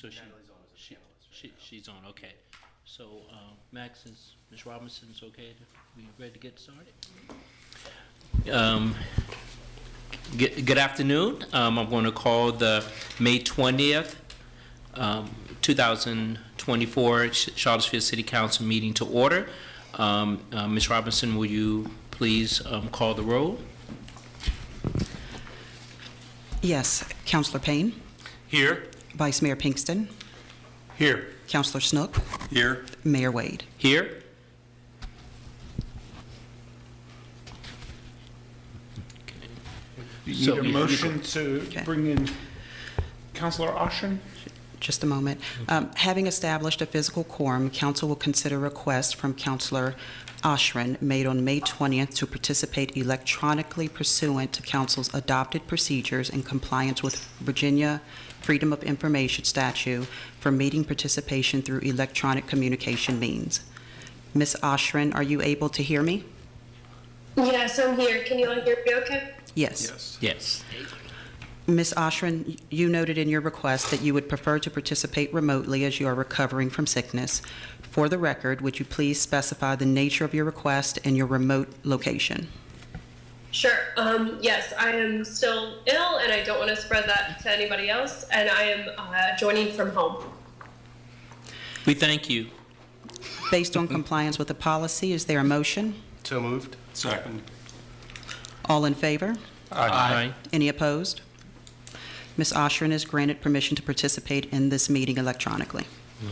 So she's on, okay. So, Max, is Ms. Robinson's okay? We ready to get started? Good afternoon. I'm going to call the May 20th, 2024 Charlottesville City Council meeting to order. Ms. Robinson, will you please call the roll? Yes. Councilor Payne. Here. Vice Mayor Pinkston. Here. Councilor Snook. Here. Mayor Wade. Here. You So need a you- motion to Okay. bring in Councilor Oshrin? Just a moment. Having established a physical quorum, council will consider a request from Councilor Oshrin made on May 20th to participate electronically pursuant to council's adopted procedures in compliance with Virginia Freedom of Information statute for meeting participation through electronic communication means. Ms. Oshrin, are you able to hear me? Yes, I'm here. Can you all hear me okay? Yes. Yes. Ms. Oshrin, you noted in your request that you would prefer to participate remotely as you are recovering from sickness. For the record, would you please specify the nature of your request and your remote location? Sure. Yes, I am still ill and I don't want to spread that to anybody else. And I am joining from home. We thank you. Based on compliance with the policy, is there a motion? So moved. Second. All in favor? Aye. Any opposed? Ms. Oshrin is granted permission to participate in this meeting electronically.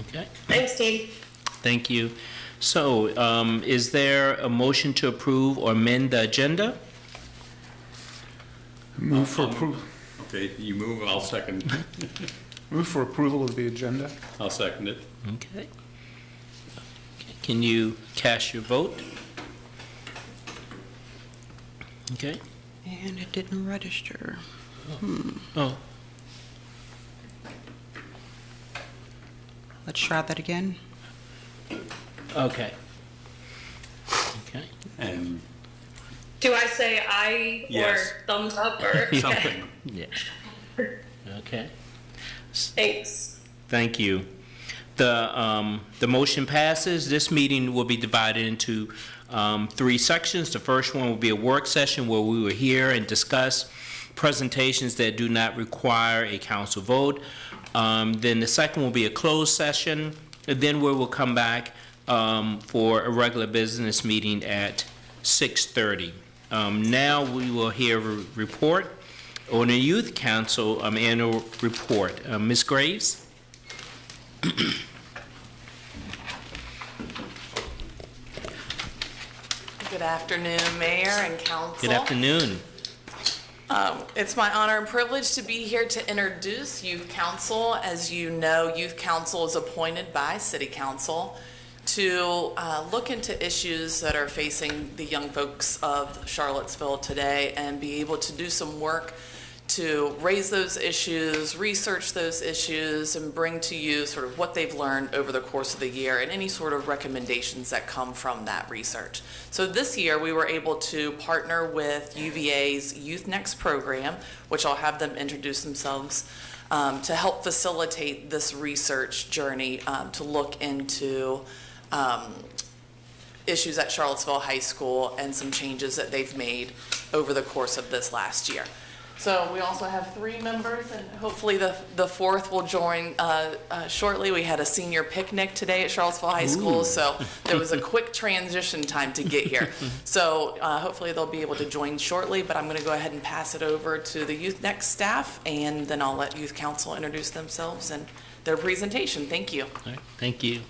Okay. Thanks, team. Thank you. So, is there a motion to approve or amend the agenda? Move for approval. Okay, you move, I'll second. Move for approval of the agenda. I'll second it. Okay. Can you cast your vote? Okay. And it didn't register. Oh, Let's try that again. okay. Okay. And Do I say aye Yes. or thumbs up or? something. Yeah. Okay. Thanks. Thank you. The motion passes. This meeting will be divided into 3 sections. The first one will be a work session where we will hear and discuss presentations that do not require a council vote. Then the second will be a closed session, and then we will come back for a regular business meeting at 6:30. Now we will hear a report on the Youth Council annual report. Ms. Graves? Good afternoon, Mayor and Council. Good afternoon. It's my honor and privilege to be here to introduce Youth Council. As you know, Youth Council is appointed by City Council to look into issues that are facing the young folks of Charlottesville today and be able to do some work to raise those issues, research those issues, and bring to you sort of what they've learned over the course of the year and any sort of recommendations that come from that research. So this year we were able to partner with UVA's Youth Next program, which I'll have them introduce themselves, to help facilitate this research journey to look into issues at Charlottesville High School and some changes that they've made over the course of this last year. So we also have 3 members, and hopefully the 4th will join shortly. We had a senior picnic today at Charlottesville High School, so there was a quick transition time to get here. So hopefully they'll be able to join shortly, but I'm going to go ahead and pass it over to the Youth Next staff, and then I'll let Youth Council introduce themselves and their presentation. Thank you. All right, thank you.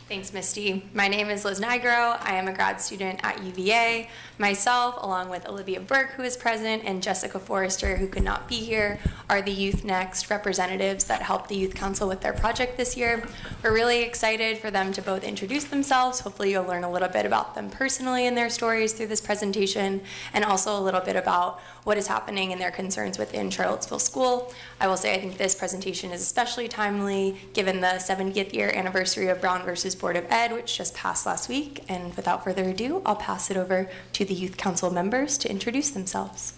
Thanks, Misty. My name is Liz Nigro. I am a grad student at UVA. Myself, along with Olivia Burke, who is present, and Jessica Forrester, who could not be here, are the Youth Next representatives that helped the Youth Council with their project this year. We're really excited for them to both introduce themselves. Hopefully you'll learn a little bit about them personally and their stories through this presentation, and also a little bit about what is happening and their concerns within Charlottesville School. I will say I think this presentation is especially timely given the 70th year anniversary of Brown versus Board of Ed, which just passed last week. And without further ado, I'll pass it over to the Youth Council members to introduce themselves.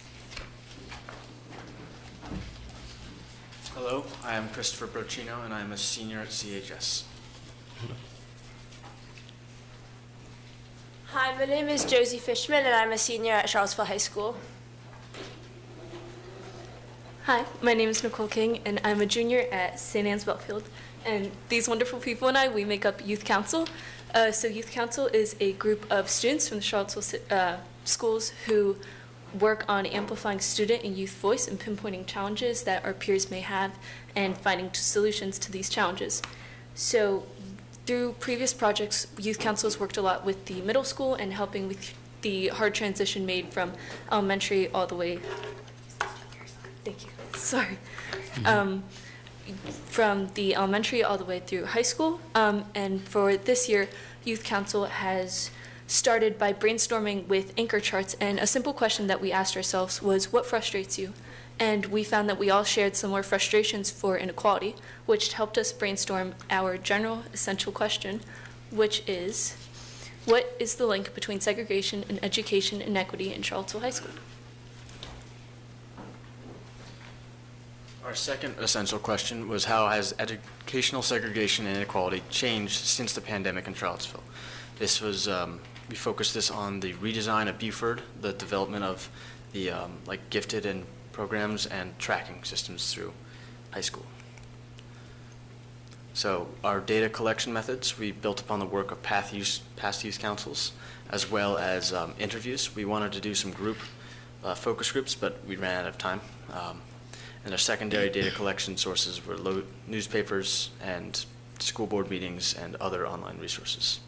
Hello, I am Christopher Brochino, and I am a senior at CHS. Hi, my name is Josie Fishman, and I'm a senior at Charlottesville High School. Hi, my name is Nicole King, and I'm a junior at St. Anne's Belfield. And these wonderful people and I, we make up Youth Council. So Youth Council is a group of students from the Charlottesville schools who work on amplifying student and youth voice and pinpointing challenges that our peers may have and finding solutions to these challenges. So through previous projects, Youth Council has worked a lot with the middle school and helping with the hard transition made from elementary all the way, thank you, sorry, from the elementary all the way through high school. And for this year, Youth Council has started by brainstorming with anchor charts, and a simple question that we asked ourselves was, what frustrates you? And we found that we all shared similar frustrations for inequality, which helped us brainstorm our general essential question, which is, what is the link between segregation and education inequity in Charlottesville High School? Our second essential question was, how has educational segregation and inequality changed since the pandemic in Charlottesville? This was, we focused this on the redesign of Buford, the development of the gifted and programs and tracking systems through high school. So our data collection methods, we built upon the work of past youth councils, as well as interviews. We wanted to do some group focus groups, but we ran out of time. And our secondary data collection sources were newspapers and school board meetings and other online resources.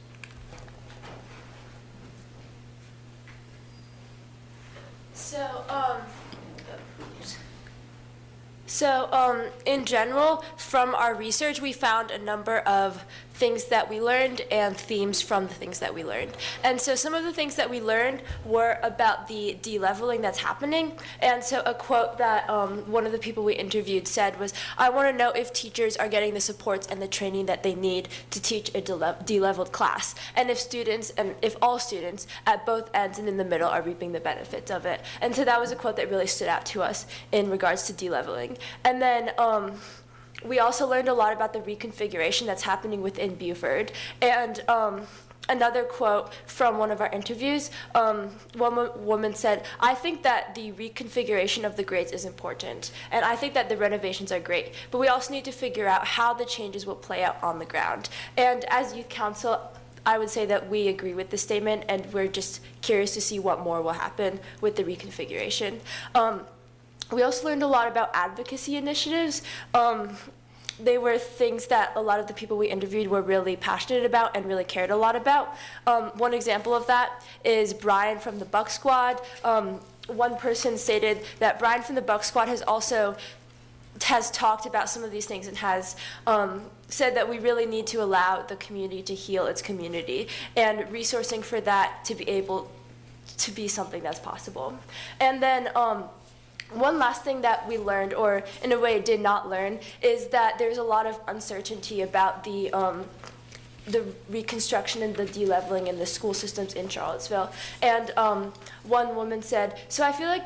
In general, from our research, we found a number of things that we learned and themes from the things that we learned. And so some of the things that we learned were about the de-leveling that's happening. And so a quote that one of the people we interviewed said was, "I want to know if teachers are getting the supports and the training that they need to teach a de-leveled class, and if all students at both ends and in the middle are reaping the benefits of it." And so that was a quote that really stood out to us in regards to de-leveling. And then we also learned a lot about the reconfiguration that's happening within Buford. And another quote from one of our interviews, one woman said, "I think that the reconfiguration of the grades is important, and I think that the renovations are great, but we also need to figure out how the changes will play out on the ground." And as Youth Council, I would say that we agree with this statement, and we're just curious to see what more will happen with the reconfiguration. We also learned a lot about advocacy initiatives. They were things that a lot of the people we interviewed were really passionate about and really cared a lot about. One example of that is Brian from the Buck Squad. One person stated that Brian from the Buck Squad has talked about some of these things and has said that we really need to allow the community to heal its community, and resourcing for that to be able to be something that's possible. And then one last thing that we learned, or in a way did not learn, is that there's a lot of uncertainty about the reconstruction and the de-leveling in the school systems in Charlottesville. And one woman said, "So I feel like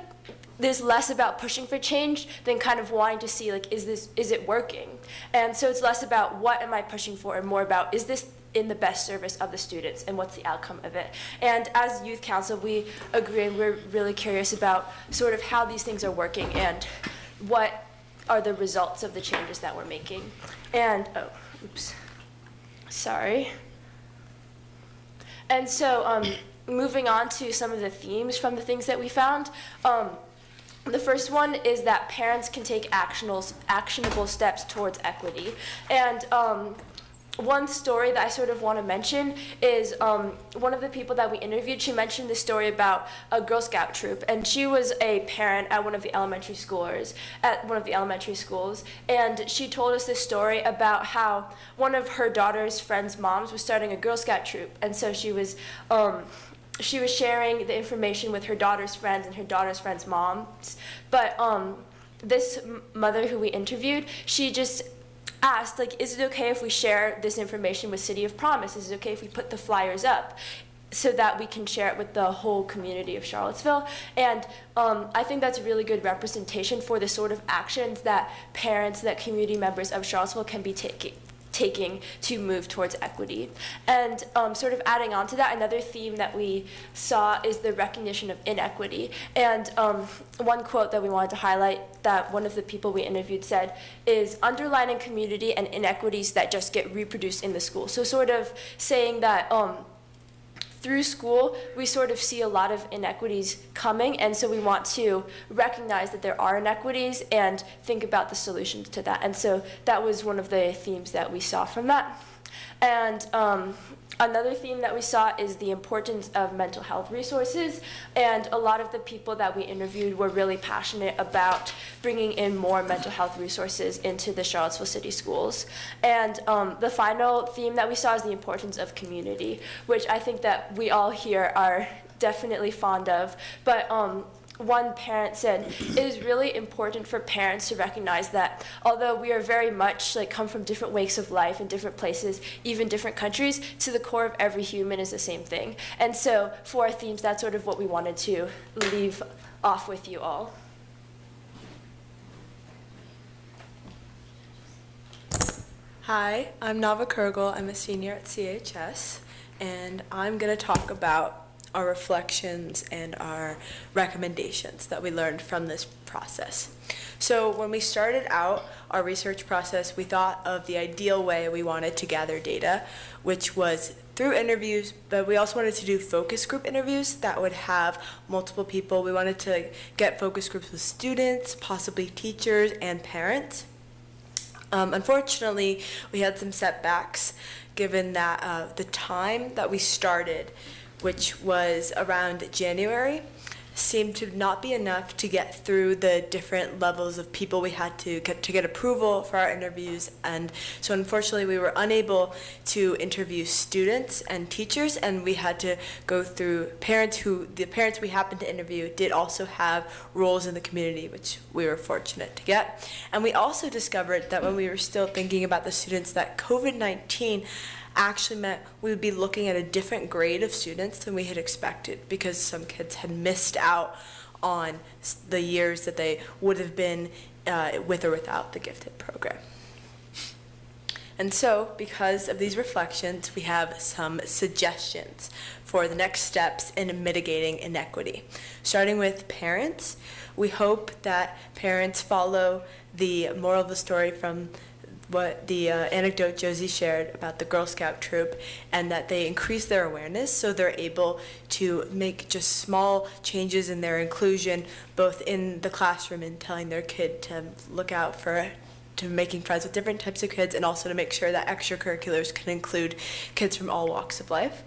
there's less about pushing for change than kind of wanting to see, like, is it working? And so it's less about what am I pushing for and more about, is this in the best service of the students and what's the outcome of it?" And as Youth Council, we agree, and we're really curious about sort of how these things are working and what are the results of the changes that we're making. And, sorry. And so moving on to some of the themes from the things that we found, the first one is that parents can take actionable steps towards equity. And one story that I sort of want to mention is one of the people that we interviewed, she mentioned this story about a Girl Scout troop, and she was a parent at one of the elementary schools, and she told us this story about how one of her daughter's friends' moms was starting a Girl Scout troop, and so she was sharing the information with her daughter's friends and her daughter's friends' moms, but this mother who we interviewed, she just asked, like, is it okay if we share this information with City of Promise? Is it okay if we put the flyers up? so that we can share it with the whole community of Charlottesville. And I think that's a really good representation for the sort of actions that parents, that community members of Charlottesville can be taking to move towards equity. And sort of adding on to that, another theme that we saw is the recognition of inequity. And one quote that we wanted to highlight that one of the people we interviewed said is underlining community and inequities that just get reproduced in the school. So sort of saying that through school, we sort of see a lot of inequities coming, and so we want to recognize that there are inequities and think about the solutions to that. And so that was one of the themes that we saw from that. And another theme that we saw is the importance of mental health resources, and a lot of the people that we interviewed were really passionate about bringing in more mental health resources into the Charlottesville City Schools. And the final theme that we saw is the importance of community, which I think that we all here are definitely fond of. But one parent said, it is really important for parents to recognize that although we are very much come from different walks of life in different places, even different countries, to the core of every human is the same thing. And so for our themes, that's sort of what we wanted to leave off with you all. Hi, I'm Nava Kurgal. I'm a senior at CHS, and I'm going to talk about our reflections and our recommendations that we learned from this process. So when we started out our research process, we thought of the ideal way we wanted to gather data, which was through interviews, but we also wanted to do focus group interviews that would have multiple people. We wanted to get focus groups with students, possibly teachers, and parents. Unfortunately, we had some setbacks given that the time that we started, which was around January, seemed to not be enough to get through the different levels of people we had to get approval for our interviews. And so unfortunately we were unable to interview students and teachers, and we had to go through parents the parents we happened to interview did also have roles in the community, which we were fortunate to get. And we also discovered that when we were still thinking about the students, that COVID-19 actually meant we would be looking at a different grade of students than we had expected, because some kids had missed out on the years that they would have been with or without the gifted program. And so, because of these reflections, we have some suggestions for the next steps in mitigating inequity. Starting with parents, we hope that parents follow the moral of the story from what the anecdote Josie shared about the Girl Scout troop, and that they increase their awareness so they're able to make just small changes in their inclusion, both in the classroom and telling their kid to look out to making friends with different types of kids, and also to make sure that extracurriculars can include kids from all walks of life.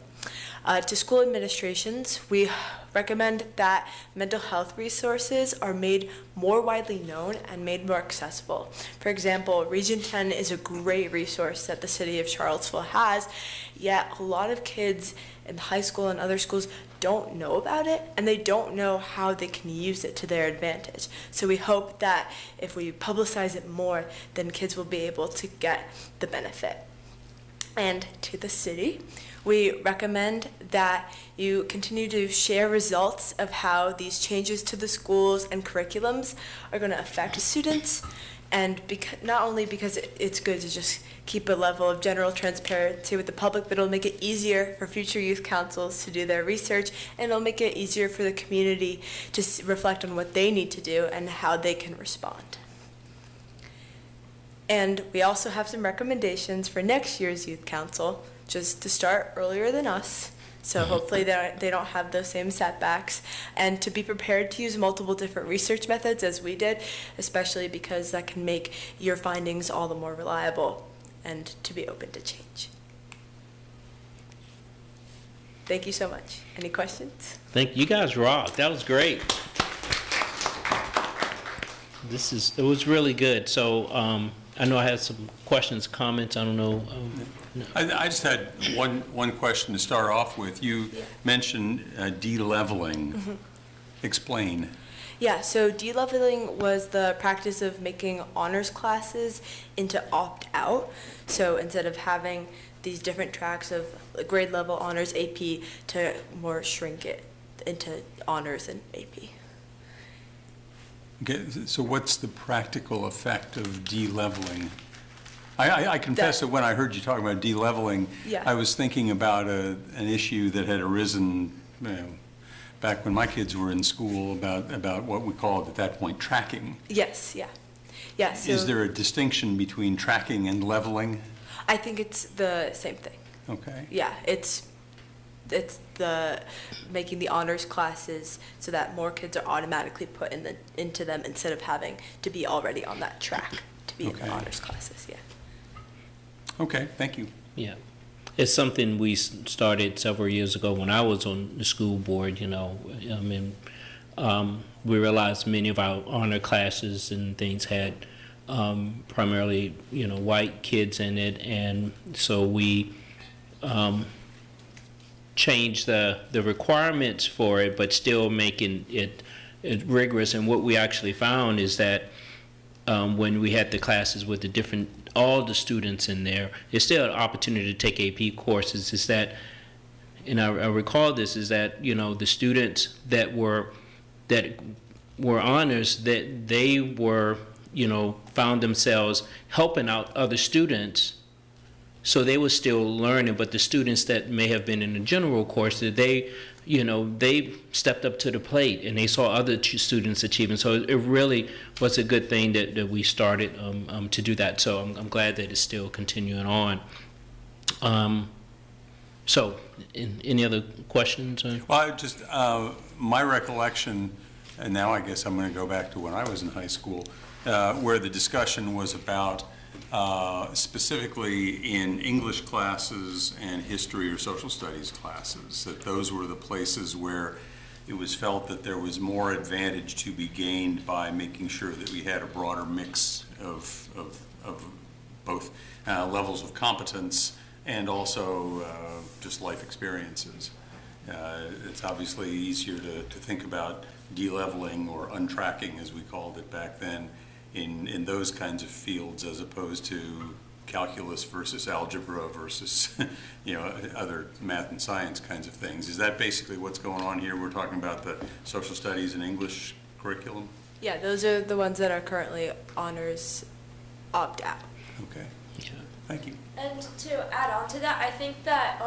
To school administrations, we recommend that mental health resources are made more widely known and made more accessible. For example, Region 10 is a great resource that the city of Charlottesville has, yet a lot of kids in high school and other schools don't know about it, and they don't know how they can use it to their advantage. So we hope that if we publicize it more, then kids will be able to get the benefit. And to the city, we recommend that you continue to share results of how these changes to the schools and curriculums are going to affect students, and not only because it's good to just keep a level of general transparency with the public, but it'll make it easier for future youth councils to do their research, and it'll make it easier for the community to reflect on what they need to do and how they can respond. And we also have some recommendations for next year's youth council, just to start earlier than us, so hopefully they don't have those same setbacks, and to be prepared to use multiple different research methods as we did, especially because that can make your findings all the more reliable, and to be open to change. Thank you so much. Any questions? Thank you. You guys rock. That was great. It was really good. So I know I had some questions, comments. I don't know. I just had one question to start off with. You mentioned de-leveling. Explain. Yeah, so de-leveling was the practice of making honors classes into opt-out. So instead of having these different tracks of grade level honors AP, to more shrink it into honors and AP. Okay, so what's the practical effect of de-leveling? I confess that when I heard you talking about de-leveling, Yeah. I was thinking about an issue that had arisen, back when my kids were in school about what we called at that point tracking. Yes, yeah. Yeah, so Is there a distinction between tracking and leveling? I think it's the same thing. Okay. Yeah, it's the making the honors classes so that more kids are automatically put into them instead of having to be already on that track to be in Okay. the honors classes, yeah. Okay, thank you. Yeah. It's something we started several years ago when I was on the school board, you know. I mean, we realized many of our honor classes and things had primarily, you know, white kids in it, and so we changed the requirements for it, but still making it rigorous. And what we actually found is that when we had the classes with all the students in there, there's still an opportunity to take AP courses. Is that, and I recall this, is that, you know, the students that were honors, that they were, you know, found themselves helping out other students, so they were still learning. But the students that may have been in the general course, that they, you know, they stepped up to the plate and they saw other students achieving. So it really was a good thing that we started to do that. So I'm glad that it's still continuing on. So, any other questions? Well, I just, my recollection, and now I guess I'm going to go back to when I was in high school, where the discussion was about specifically in English classes and history or social studies classes, that those were the places where it was felt that there was more advantage to be gained by making sure that we had a broader mix of both levels of competence and also just life experiences. It's obviously easier to think about de-leveling or untracking, as we called it back then, in those kinds of fields as opposed to calculus versus algebra versus you know, other math and science kinds of things. Is that basically what's going on here? We're talking about the social studies and English curriculum? Yeah, those are the ones that are currently honors opt-out. Okay. Yeah. Thank you. And to add on to that, I think that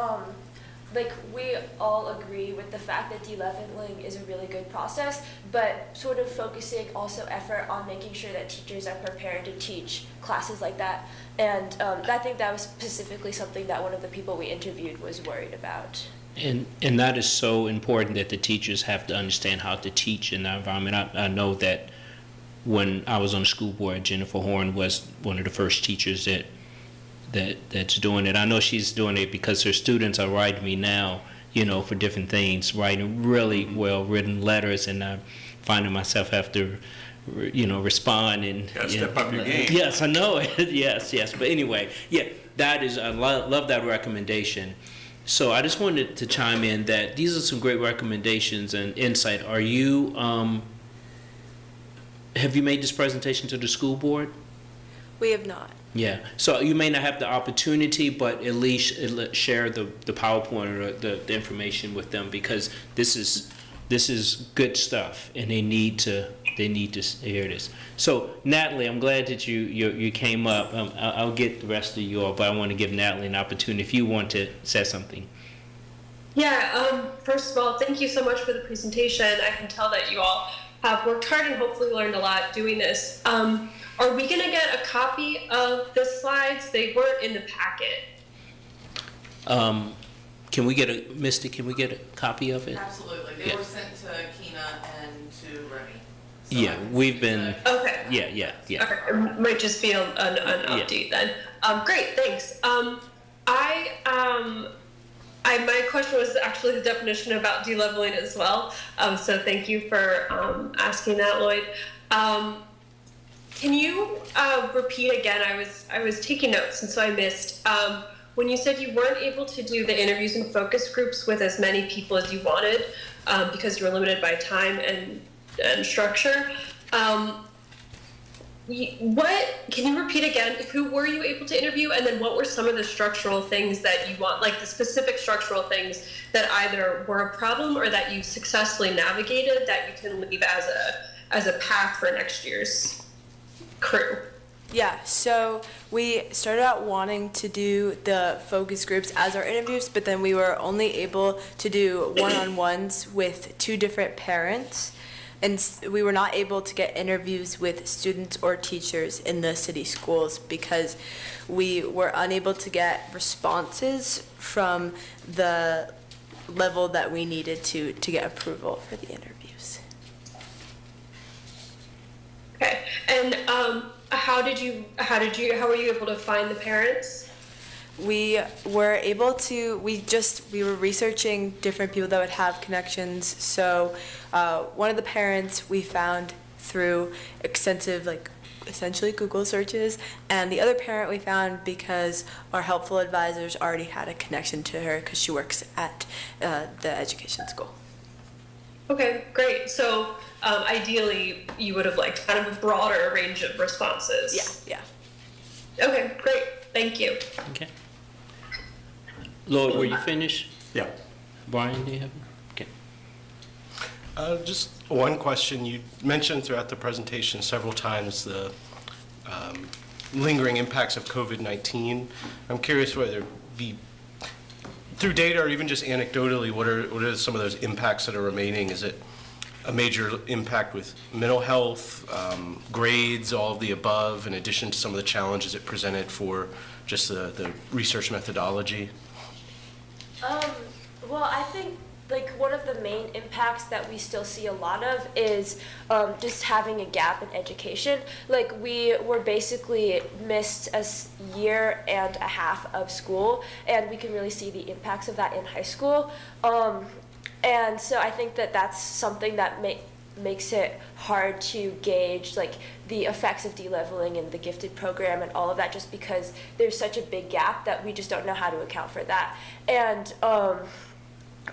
like we all agree with the fact that de-leveling is a really good process, but sort of focusing also effort on making sure that teachers are prepared to teach classes like that. And I think that was specifically something that one of the people we interviewed was worried about. And that is so important, that the teachers have to understand how to teach in that environment. I know that when I was on the school board, Jennifer Horn was one of the first teachers that's doing it. I know she's doing it because her students are writing me now, you know, for different things, writing really well-written letters, and I'm finding myself have to, you know, respond and Gotta step up your game. Yes, I know it. yes. But anyway, yeah, that is, I love that recommendation. So I just wanted to chime in that these are some great recommendations and insight. Are you, have you made this presentation to the school board? We have not. Yeah, so you may not have the opportunity, but at least share the PowerPoint or the information with them, because this is good stuff, and they need to hear this. So Natalie, I'm glad that you came up. I'll get the rest of you all, but I want to give Natalie an opportunity if you want to say something. Yeah, first of all, thank you so much for the presentation. I can tell that you all have worked hard and hopefully learned a lot doing this. Are we gonna get a copy of the slides? They weren't in the packet. Can we get a copy of it? Absolutely. They Yeah. were sent to Kina and to Remy. Yeah, we've been, Okay. yeah. Okay, it might just be an update then. Great, thanks. My question was actually the definition about de-leveling as well. So thank you for asking that, Lloyd. Can you repeat again? I was taking notes, and so I missed. When you said you weren't able to do the interviews and focus groups with as many people as you wanted because you were limited by time, and and structure. What can you repeat again? Who were you able to interview, and then what were some of the structural things that you want, like the specific structural things that either were a problem or that you successfully navigated that you can leave as a path for next year's crew? Yeah, so we started out wanting to do the focus groups as our interviews, but then we were only able to do one-on-ones with 2 different parents. And we were not able to get interviews with students or teachers in the city schools because we were unable to get responses from the level that we needed to get approval for the interviews. Okay, and how were you able to find the parents? We were able to, we were researching different people that would have connections. So one of the parents we found through extensive, essentially Google searches, and the other parent we found because our helpful advisors already had a connection to her because she works at the education school. Okay, great. So ideally, you would have liked kind of a broader range of responses. Yeah. Okay, great. Thank you. Okay. Lloyd, were you finished? Yeah. Brian, do you have? Okay. Just one question. You mentioned throughout the presentation several times the lingering impacts of COVID-19. I'm curious whether through data or even just anecdotally, what are some of those impacts that are remaining? Is it a major impact with mental health, grades, all of the above, in addition to some of the challenges it presented for just the research methodology? Well, I think one of the main impacts that we still see a lot of is just having a gap in education. We were basically missed a year and a half of school, and we can really see the impacts of that in high school. And so I think that that's something that makes it hard to gauge the effects of de-leveling and the gifted program and all of that, just because there's such a big gap that we just don't know how to account for that. And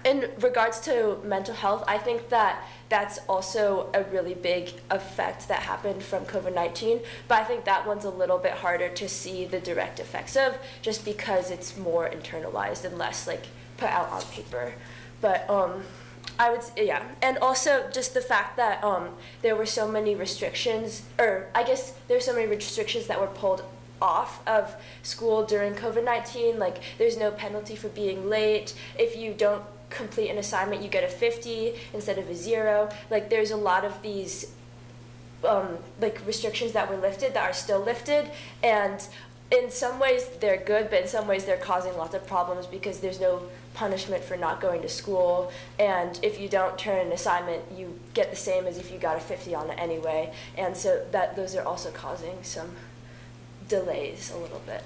in regards to mental health, I think that that's also a really big effect that happened from COVID-19, but I think that one's a little bit harder to see the direct effects of, just because it's more internalized and less put out on paper. But I would, yeah, and also just the fact that there were so many restrictions, or I guess there's so many restrictions that were pulled off of school during COVID-19. There's no penalty for being late. If you don't complete an assignment, you get a 50 instead of a 0. There's a lot of these restrictions that were lifted that are still lifted, and in some ways they're good, but in some ways they're causing lots of problems because there's no punishment for not going to school, and if you don't turn an assignment, you get the same as if you got a 50 on it anyway, and so those are also causing some delays a little bit.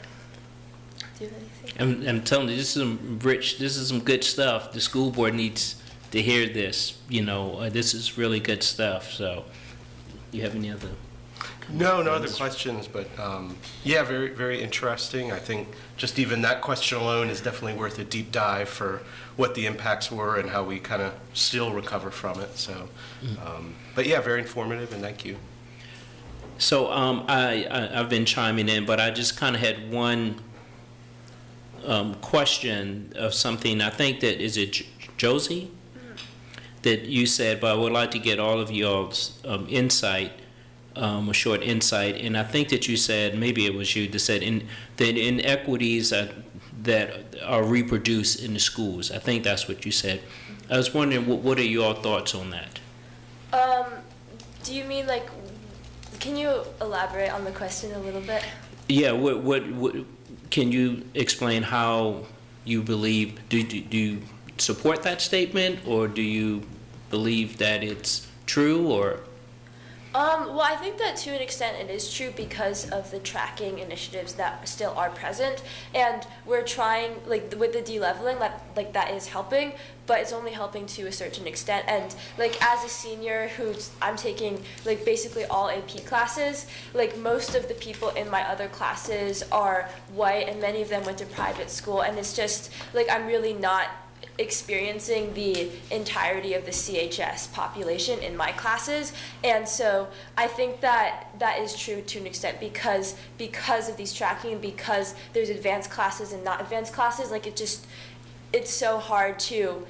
Do you have anything? I'm telling you, this is some good stuff. The school board needs to hear this. This is really good stuff. So, you have any other? No other questions, but yeah, very, very interesting. I think just even that question alone is definitely worth a deep dive for what the impacts were and how we kind of still recover from it. So, but yeah, very informative, and thank you. So I've been chiming in, but I just kind of had one question of something. I think that, is it Josie? That you said, but I would like to get all of y'all's insight, a short insight. And I think that you said, maybe it was you that said, that inequities that are reproduced in the schools. I think that's what you said. I was wondering, what are your thoughts on that? Do you mean can you elaborate on the question a little bit? Yeah, what can you explain how you believe, do you support that statement, or do you believe that it's true, or? Well, I think that to an extent it is true because of the tracking initiatives that still are present, and we're trying, with the de-leveling, that is helping, but it's only helping to a certain extent. And as a senior I'm taking basically all AP classes, most of the people in my other classes are white, and many of them went to private school, and it's just I'm really not experiencing the entirety of the CHS population in my classes. And so I think that that is true to an extent because of these tracking, because there's advanced classes and not advanced classes. Like it's so hard to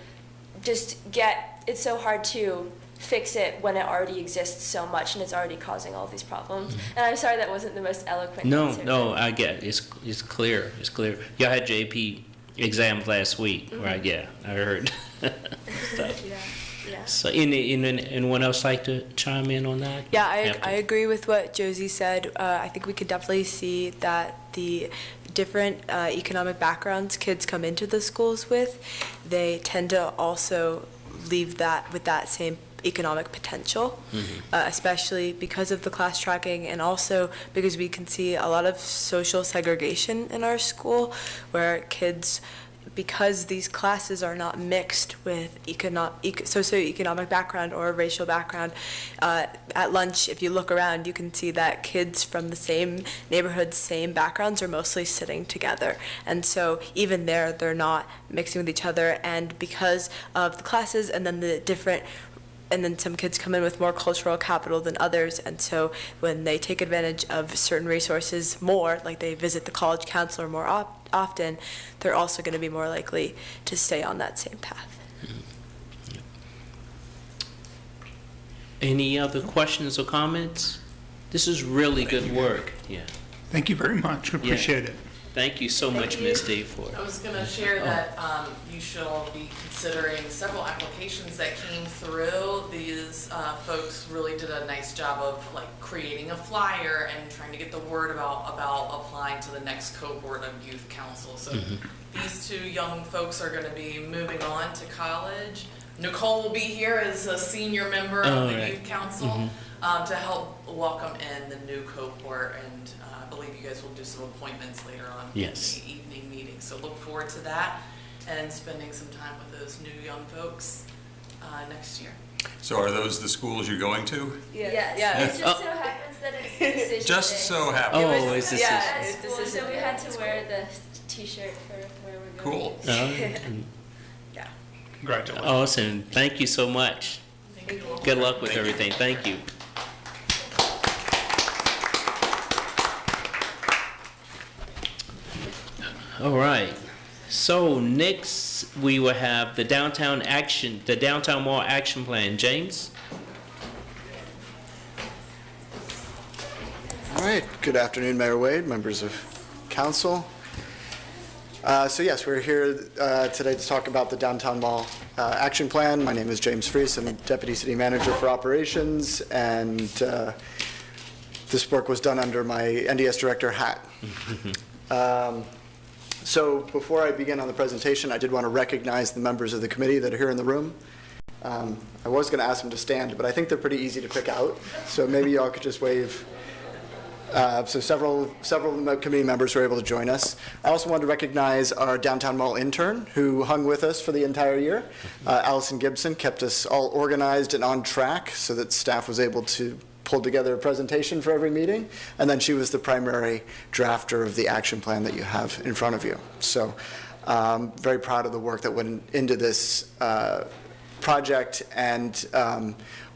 fix it when it already exists so much and it's already causing all these problems. And I'm sorry that wasn't the most eloquent answer. No, I get it. It's clear. It's clear. Y'all had JP exams last week, right? Yeah, I heard. Stuff. Yeah. So, anyone else like to chime in on that? Yeah, Have to. I agree with what Josie said. I think we could definitely see that the different economic backgrounds kids come into the schools with, they tend to also leave that with that same economic potential, especially because of the class tracking and also because we can see a lot of social segregation in our school where kids, because these classes are not mixed with socioeconomic background or racial background, at lunch, if you look around, you can see that kids from the same neighborhoods, same backgrounds are mostly sitting together. And so even there, they're not mixing with each other. And because of the classes and then some kids come in with more cultural capital than others, and so when they take advantage of certain resources more, like they visit the college counselor more often, they're also going to be more likely to stay on that same path. Any other questions or comments? This is really good work. Yeah. Thank you very much. We appreciate it. Thank you so much, Ms. D, for it. I was going to share that you should all be considering several applications that came through. These folks really did a nice job of like creating a flyer and trying to get the word about applying to the next cohort of youth council. So these two young folks are going to be moving on to college. Nicole will be here as a senior member of the youth council to help welcome in the new cohort, and I believe you guys will do some appointments later on in the evening meeting. So look forward to that and spending some time with those new young folks next year. So are those the schools you're going to? Yes. Yeah. It just so happens that it's decision day. Just so happens. Oh, it's this At it's school, decision so we day. had to wear the t-shirt for where we're going. Cool. Congratulations. Awesome. Thank you so much. Thank you all. Good luck with everything. Thank you. All right. So next we will have the downtown mall action plan. James? All right. Good afternoon, Mayor Wade, members of council. So yes, we're here today to talk about the downtown mall action plan. My name is James Fries. I'm Deputy City Manager for Operations, and this work was done under my NDS Director hat. So before I begin on the presentation, I did want to recognize the members of the committee that are here in the room. I was going to ask them to stand, but I think they're pretty easy to pick out, so maybe y'all could just wave. So several committee members were able to join us. I also wanted to recognize our downtown mall intern who hung with us for the entire year. Allison Gibson kept us all organized and on track so that staff was able to pull together a presentation for every meeting. And then she was the primary drafter of the action plan that you have in front of you. So very proud of the work that went into this project, and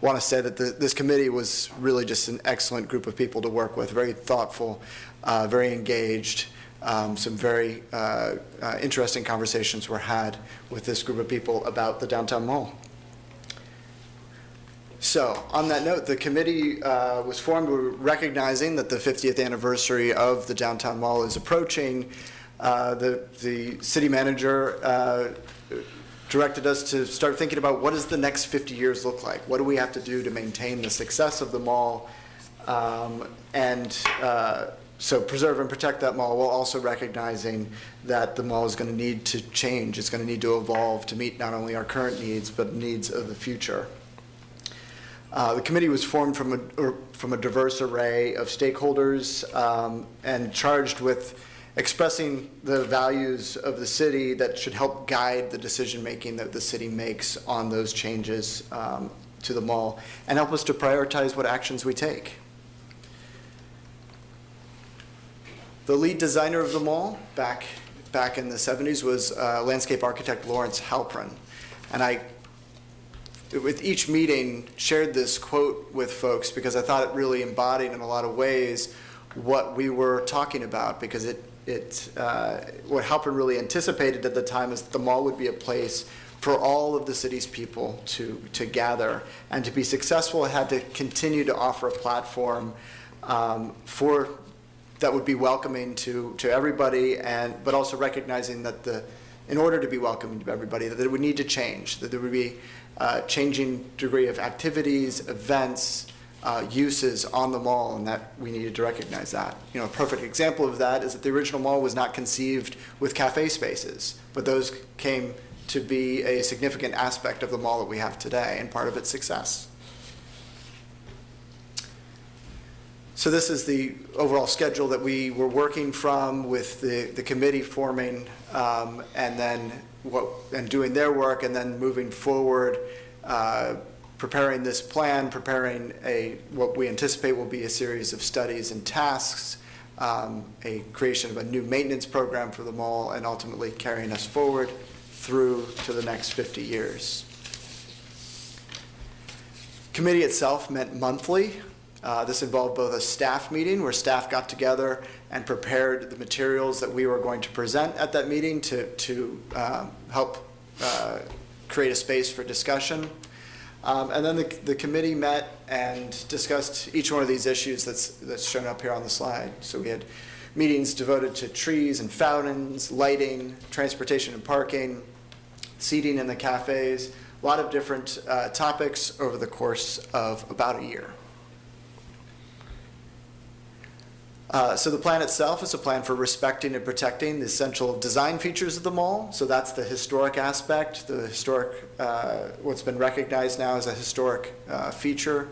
want to say that this committee was really just an excellent group of people to work with, very thoughtful, very engaged. Some very interesting conversations were had with this group of people about the downtown mall. So on that note, the committee was formed recognizing that the 50th anniversary of the downtown mall is approaching. The city manager directed us to start thinking about what does the next 50 years look like? What do we have to do to maintain the success of the mall? So preserve and protect that mall while also recognizing that the mall is going to need to change. It's going to need to evolve to meet not only our current needs, but needs of the future. The committee was formed from a diverse array of stakeholders and charged with expressing the values of the city that should help guide the decision-making that the city makes on those changes to the mall and help us to prioritize what actions we take. The lead designer of the mall back back in the 70s was landscape architect Lawrence Halprin. And I, with each meeting, shared this quote with folks because I thought it really embodied in a lot of ways what we were talking about, because what Halprin really anticipated at the time is that the mall would be a place for all of the city's people to gather. And to be successful, it had to continue to offer a platform that would be welcoming to everybody, but also recognizing that in order to be welcoming to everybody, that it would need to change, that there would be a changing degree of activities, events, uses on the mall, and that we needed to recognize that. You know, a perfect example of that is that the original mall was not conceived with cafe spaces, but those came to be a significant aspect of the mall that we have today and part of its success. So this is the overall schedule that we were working from with the committee forming and doing their work, and then moving forward, preparing this plan, preparing what we anticipate will be a series of studies and tasks, a creation of a new maintenance program for the mall, and ultimately carrying us forward through to the next 50 years. Committee itself met monthly. This involved both a staff meeting where staff got together and prepared the materials that we were going to present at that meeting to help create a space for discussion. And then the committee met and discussed each one of these issues that's shown up here on the slide. So we had meetings devoted to trees and fountains, lighting, transportation and parking, seating in the cafes, a lot of different topics over the course of about a year. So the plan itself is a plan for respecting and protecting the essential design features of the mall. So that's the historic aspect, the historic, what's been recognized now as a historic feature,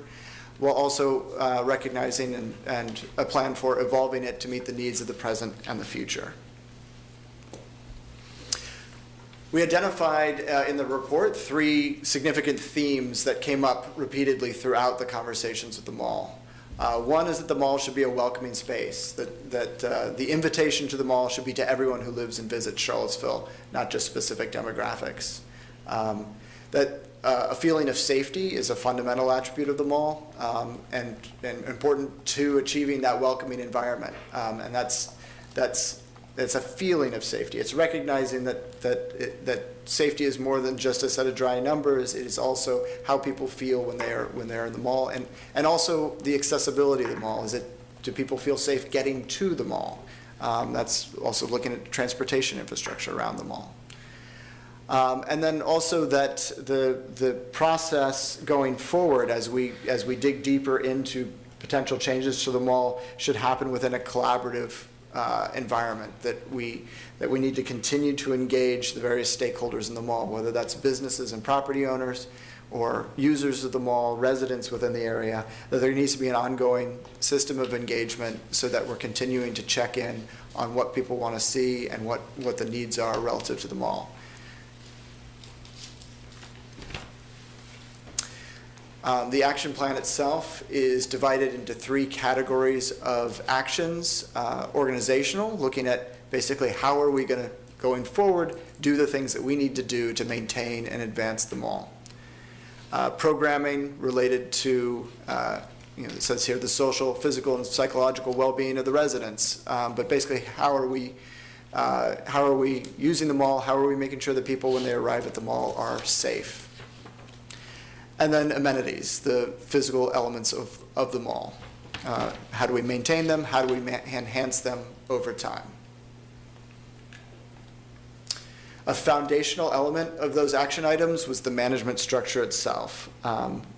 while also recognizing and a plan for evolving it to meet the needs of the present and the future. We identified in the report 3 significant themes that came up repeatedly throughout the conversations with the mall. One is that the mall should be a welcoming space, that the invitation to the mall should be to everyone who lives and visits Charlottesville, not just specific demographics. That a feeling of safety is a fundamental attribute of the mall, and important to achieving that welcoming environment. And it's a feeling of safety. It's recognizing that safety is more than just a set of dry numbers. It is also how people feel when they're in the mall, and also the accessibility of the mall. Do people feel safe getting to the mall? That's also looking at transportation infrastructure around the mall. And then also that the process going forward as we dig deeper into potential changes to the mall should happen within a collaborative environment, that we need to continue to engage the various stakeholders in the mall, whether that's businesses and property owners or users of the mall, residents within the area, that there needs to be an ongoing system of engagement so that we're continuing to check in on what people want to see and what the needs are relative to the mall. The action plan itself is divided into 3 categories of actions. Organizational, looking at basically how are we going to, going forward, do the things that we need to do to maintain and advance the mall. Programming related to, it says here, the social, physical, and psychological well-being of the residents. But basically, how are we using the mall? How are we making sure that people, when they arrive at the mall, are safe? And then amenities, the physical elements of the mall. How do we maintain them? How do we enhance them over time? A foundational element of those action items was the management structure itself.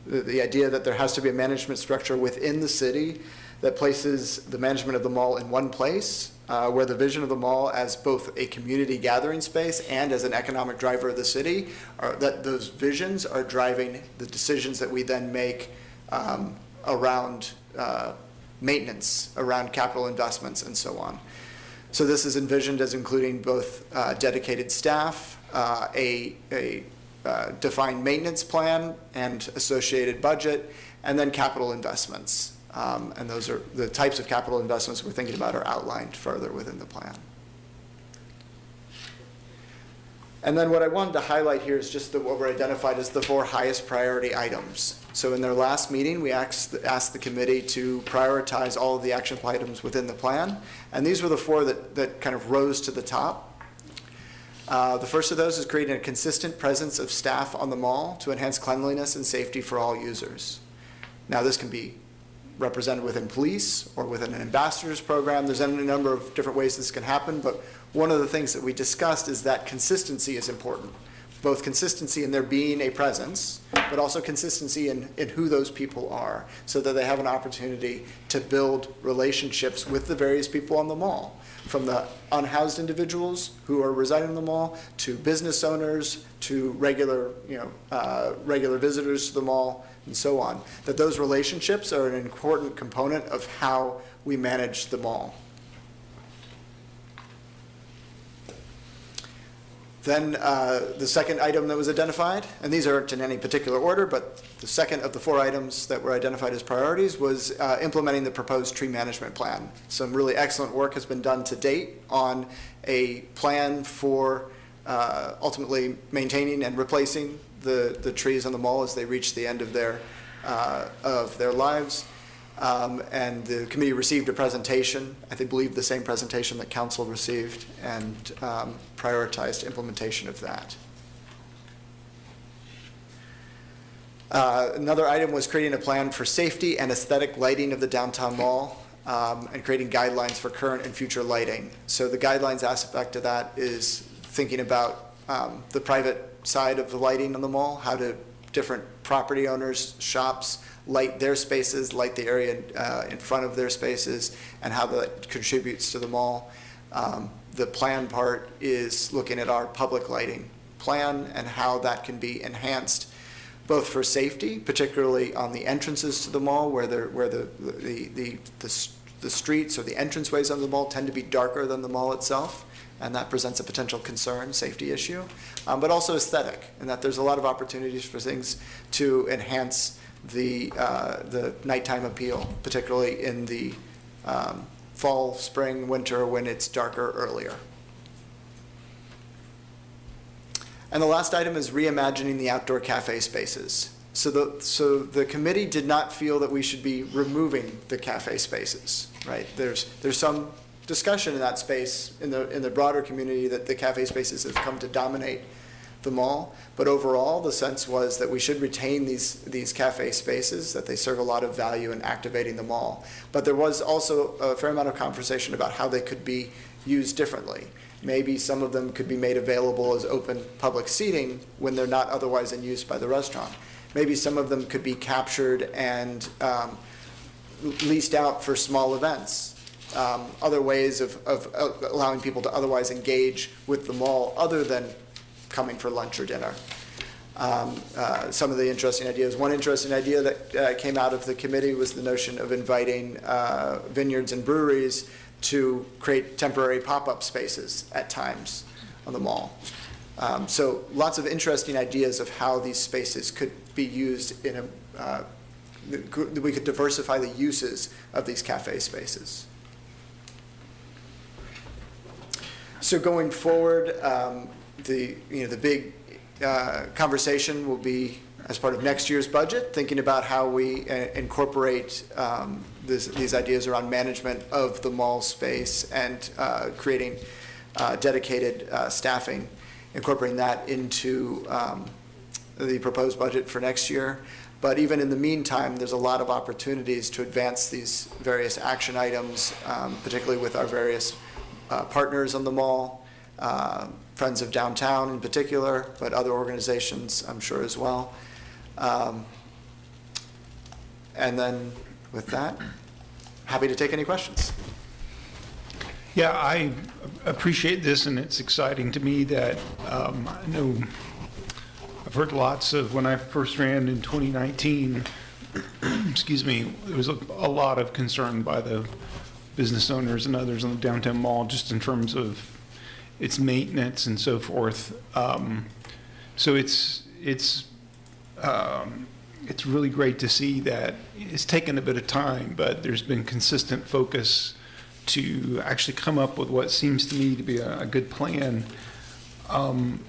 The idea that there has to be a management structure within the city that places the management of the mall in one place, where the vision of the mall as both a community gathering space and as an economic driver of the city, that those visions are driving the decisions that we then make around maintenance, around capital investments, and so on. So this is envisioned as including both dedicated staff, a defined maintenance plan and associated budget, and then capital investments. And those are the types of capital investments we're thinking about are outlined further within the plan. And then what I wanted to highlight here is just what were identified as the 4 highest priority items. So in their last meeting, we asked the committee to prioritize all of the action items within the plan. And these were the 4 that kind of rose to the top. The first of those is creating a consistent presence of staff on the mall to enhance cleanliness and safety for all users. Now, this can be represented within police or within an ambassadors program. There's any number of different ways this can happen, but one of the things that we discussed is that consistency is important. Both consistency in there being a presence, but also consistency in who those people are, so that they have an opportunity to build relationships with the various people on the mall, from the unhoused individuals who are residing in the mall, to business owners, to regular visitors to the mall, and so on. That those relationships are an important component of how we manage the mall. Then the second item that was identified, and these aren't in any particular order, but the second of the 4 items that were identified as priorities was implementing the proposed tree management plan. Some really excellent work has been done to date on a plan for ultimately maintaining and replacing the trees on the mall as they reach the end of their lives. And the committee received a presentation, I believe the same presentation that council received, and prioritized implementation of that. Another item was creating a plan for safety and aesthetic lighting of the downtown mall, and creating guidelines for current and future lighting. So the guidelines aspect of that is thinking about the private side of the lighting on the mall, how do different property owners, shops, light their spaces, light the area in front of their spaces, and how that contributes to the mall. The plan part is looking at our public lighting plan and how that can be enhanced, both for safety, particularly on the entrances to the mall, where the streets or the entranceways of the mall tend to be darker than the mall itself, and that presents a potential concern, safety issue, but also aesthetic, and that there's a lot of opportunities for things to enhance the nighttime appeal, particularly in the fall, spring, winter, when it's darker earlier. And the last item is reimagining the outdoor cafe spaces. So the committee did not feel that we should be removing the cafe spaces, right? There's some discussion in that space in the broader community that the cafe spaces have come to dominate the mall, but overall the sense was that we should retain these cafe spaces, that they serve a lot of value in activating the mall. But there was also a fair amount of conversation about how they could be used differently. Maybe some of them could be made available as open public seating when they're not otherwise in use by the restaurant. Maybe some of them could be captured and leased out for small events. Other ways of allowing people to otherwise engage with the mall other than coming for lunch or dinner. Some of the interesting ideas. One interesting idea that came out of the committee was the notion of inviting vineyards and breweries to create temporary pop-up spaces at times on the mall. So lots of interesting ideas of how these spaces could be used we could diversify the uses of these cafe spaces. So going forward, the big conversation will be as part of next year's budget, thinking about how we incorporate these ideas around management of the mall space and creating dedicated staffing, incorporating that into the proposed budget for next year. But even in the meantime, there's a lot of opportunities to advance these various action items, particularly with our various partners on the mall, Friends of Downtown in particular, but other organizations I'm sure as well. And then with that, happy to take any questions. Yeah, I appreciate this, and it's exciting to me that I know I've heard lots of, when I first ran in 2019, excuse me, there was a lot of concern by the business owners and others on the downtown mall, just in terms of its maintenance and so forth. So it's really great to see that it's taken a bit of time, but there's been consistent focus to actually come up with what seems to me to be a good plan.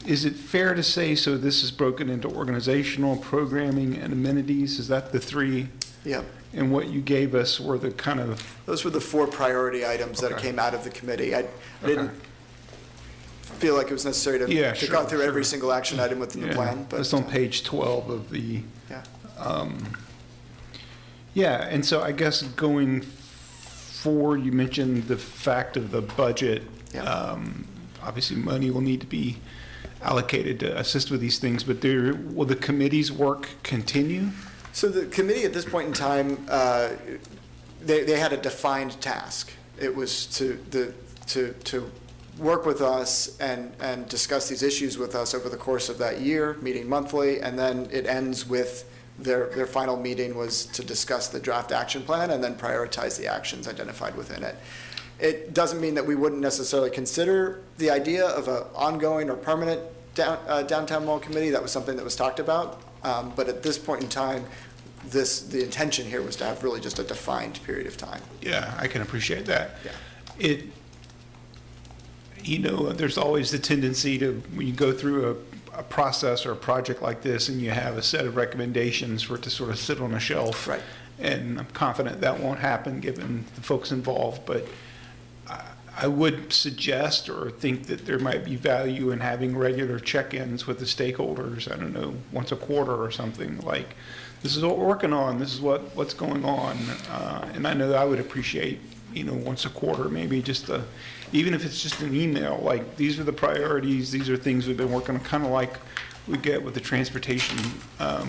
Is it fair to say, so this is broken into organizational, programming, and amenities? Is that the three? Yep. And what you gave us were the kind of, Those were the 4 priority items that Okay. came out of the committee. I didn't feel like it was necessary to Yeah, to sure, go through every sure. single action item within the yeah, plan, but. that's on page 12 of the, Yeah. yeah, and so I guess going forward, you mentioned the fact of the budget. Yeah. Obviously, money will need to be allocated to assist with these things, but will the committee's work continue? So the committee at this point in time, they had a defined task. It was to work with us and discuss these issues with us over the course of that year, meeting monthly, and then it ends with their final meeting was to discuss the draft action plan and then prioritize the actions identified within it. It doesn't mean that we wouldn't necessarily consider the idea of an ongoing or permanent downtown mall committee. That was something that was talked about. But at this point in time, the intention here was to have really just a defined period of time. Yeah, I can appreciate that. Yeah. There's always the tendency to, when you go through a process or a project like this and you have a set of recommendations for it to sort of sit on a shelf. Right. And I'm confident that won't happen given the folks involved, but I would suggest or think that there might be value in having regular check-ins with the stakeholders, I don't know, once a quarter or something, like, this is what we're working on, this is what's going on. And I know that I would appreciate, once a quarter, maybe just even if it's just an email, like, these are the priorities, these are things we've been working on, kind of like we get with the transportation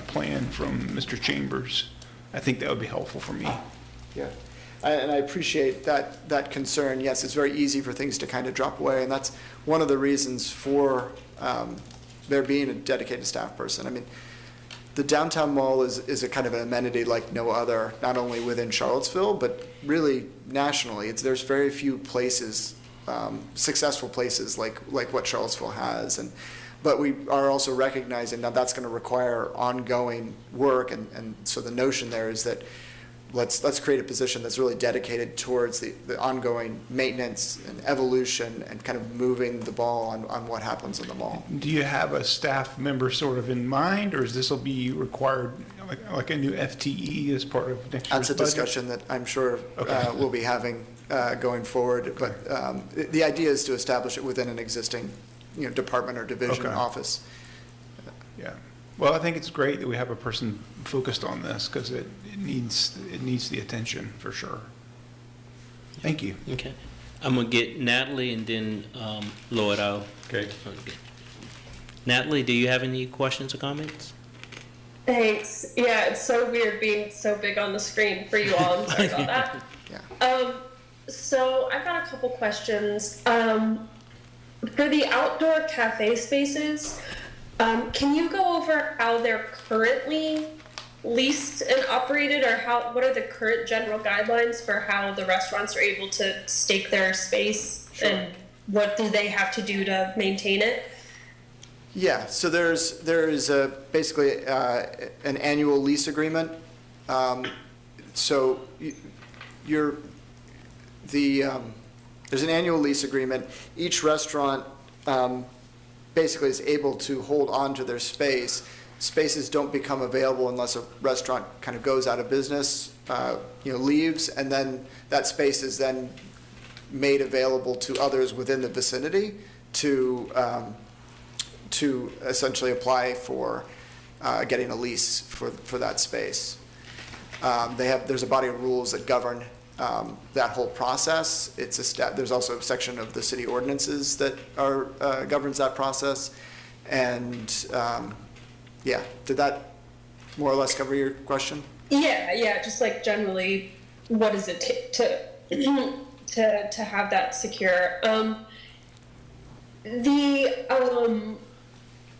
plan from Mr. Chambers. I think that would be helpful for me. Yeah. And I appreciate that concern. Yes, it's very easy for things to kind of drop away, and that's one of the reasons for there being a dedicated staff person. I mean, the downtown mall is a kind of an amenity like no other, not only within Charlottesville, but really nationally. There's very few places, successful places like what Charlottesville has, but we are also recognizing that that's going to require ongoing work, and so the notion there is that let's create a position that's really dedicated towards the ongoing maintenance and evolution and kind of moving the ball on what happens in the mall. Do you have a staff member sort of in mind, or is this will be required, like a new FTE as part of next year's That's a budget? discussion that I'm sure Okay. we'll be having going forward, but the idea is to establish it within an existing department or division Okay. office. Yeah. Well, I think it's great that we have a person focused on this because it needs the attention for sure. Thank you. Okay. I'm going to get Natalie and then Lloyd out. Okay. Natalie, do you have any questions or comments? Thanks. Yeah, it's so weird being so big on the screen for you all. I'm sorry about that. Yeah. So I've got a couple questions. For the outdoor cafe spaces, can you go over how they're currently leased and operated, or what are the current general guidelines for how the restaurants are able to stake their space, and what do they have to do to maintain it? Yeah, so there is basically an annual lease agreement. So there's an annual lease agreement. Each restaurant basically is able to hold on to their space. Spaces don't become available unless a restaurant kind of goes out of business, leaves, and then that space is then made available to others within the vicinity to essentially apply for getting a lease for that space. There's a body of rules that govern that whole process. There's also a section of the city ordinances that governs that process. And did that more or less cover your question? Yeah, just like generally, what does it take to have that secure?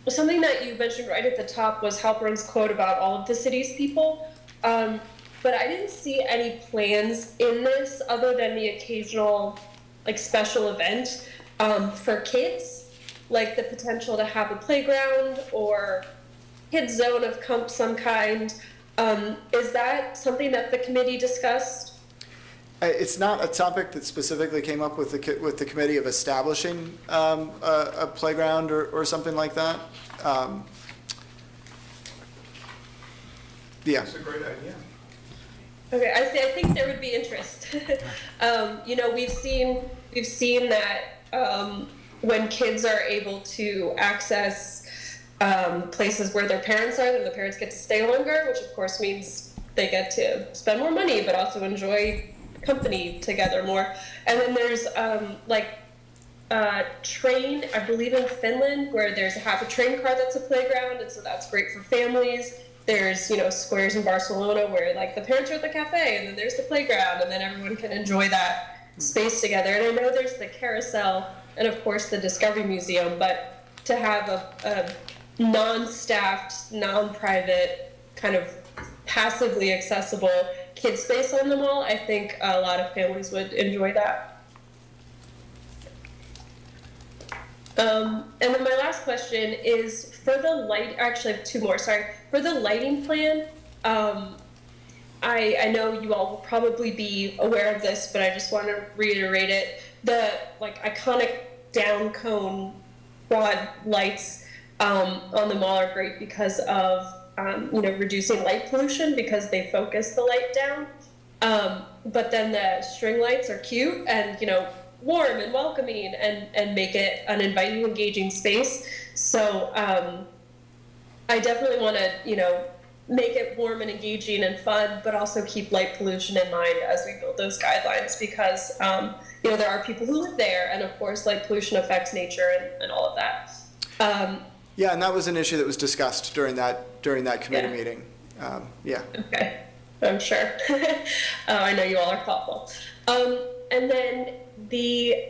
Something that you mentioned right at the top was Halpern's quote about all of the city's people. But I didn't see any plans in this other than the occasional special event for kids, like the potential to have a playground or kids zone of some kind. Is that something that the committee discussed? It's not a topic that specifically came up with the committee of establishing a playground or something like that. Yeah. That's a great idea. Okay, I think there would be interest. You know, we've seen that when kids are able to access places where their parents are, then the parents get to stay longer, which of course means they get to spend more money, but also enjoy company together more. And then there's train, I believe in Finland, where there's a train car that's a playground, and so that's great for families. There's, you know, squares in Barcelona where like the parents are at the cafe and then there's the playground and then everyone can enjoy that space together. And I know there's the carousel and of course the Discovery Museum, but to have a non-staffed, non-private, kind of passively accessible kid space on the mall, I think a lot of families would enjoy that. And then my last question is for the light, actually I have two more, sorry. For the lighting plan, I know you all will probably be aware of this, but I just want to reiterate it. The like iconic down cone quad lights on the mall are great because of you know, reducing light pollution because they focus the light down. But then the string lights are cute and, you know, warm and welcoming and make it an inviting, engaging space. So I definitely want to, you know, make it warm and engaging and fun, but also keep light pollution in mind as we build those guidelines because, you know, there are people who live there and of course light pollution affects nature and all of that. Yeah, and that was an issue that was discussed during that committee meeting. Yeah. Okay, I'm sure. I know you all are thoughtful. And then the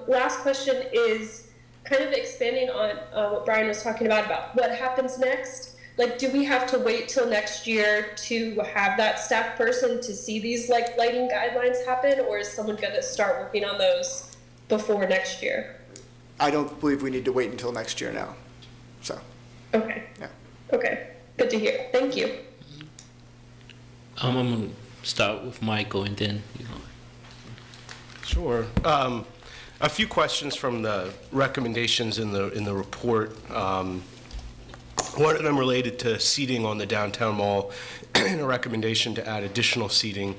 last question is kind of expanding on what Brian was talking about what happens next. Like, do we have to wait till next year to have that staff person to see these like lighting guidelines happen, or is someone going to start working on those before next year? I don't believe we need to wait until next year now. So. Okay. Yeah. Okay. Good to hear. Thank you. I'm going to start with Michael and then, you know. Sure. A few questions from the recommendations in the report. One of them related to seating on the downtown mall and a recommendation to add additional seating.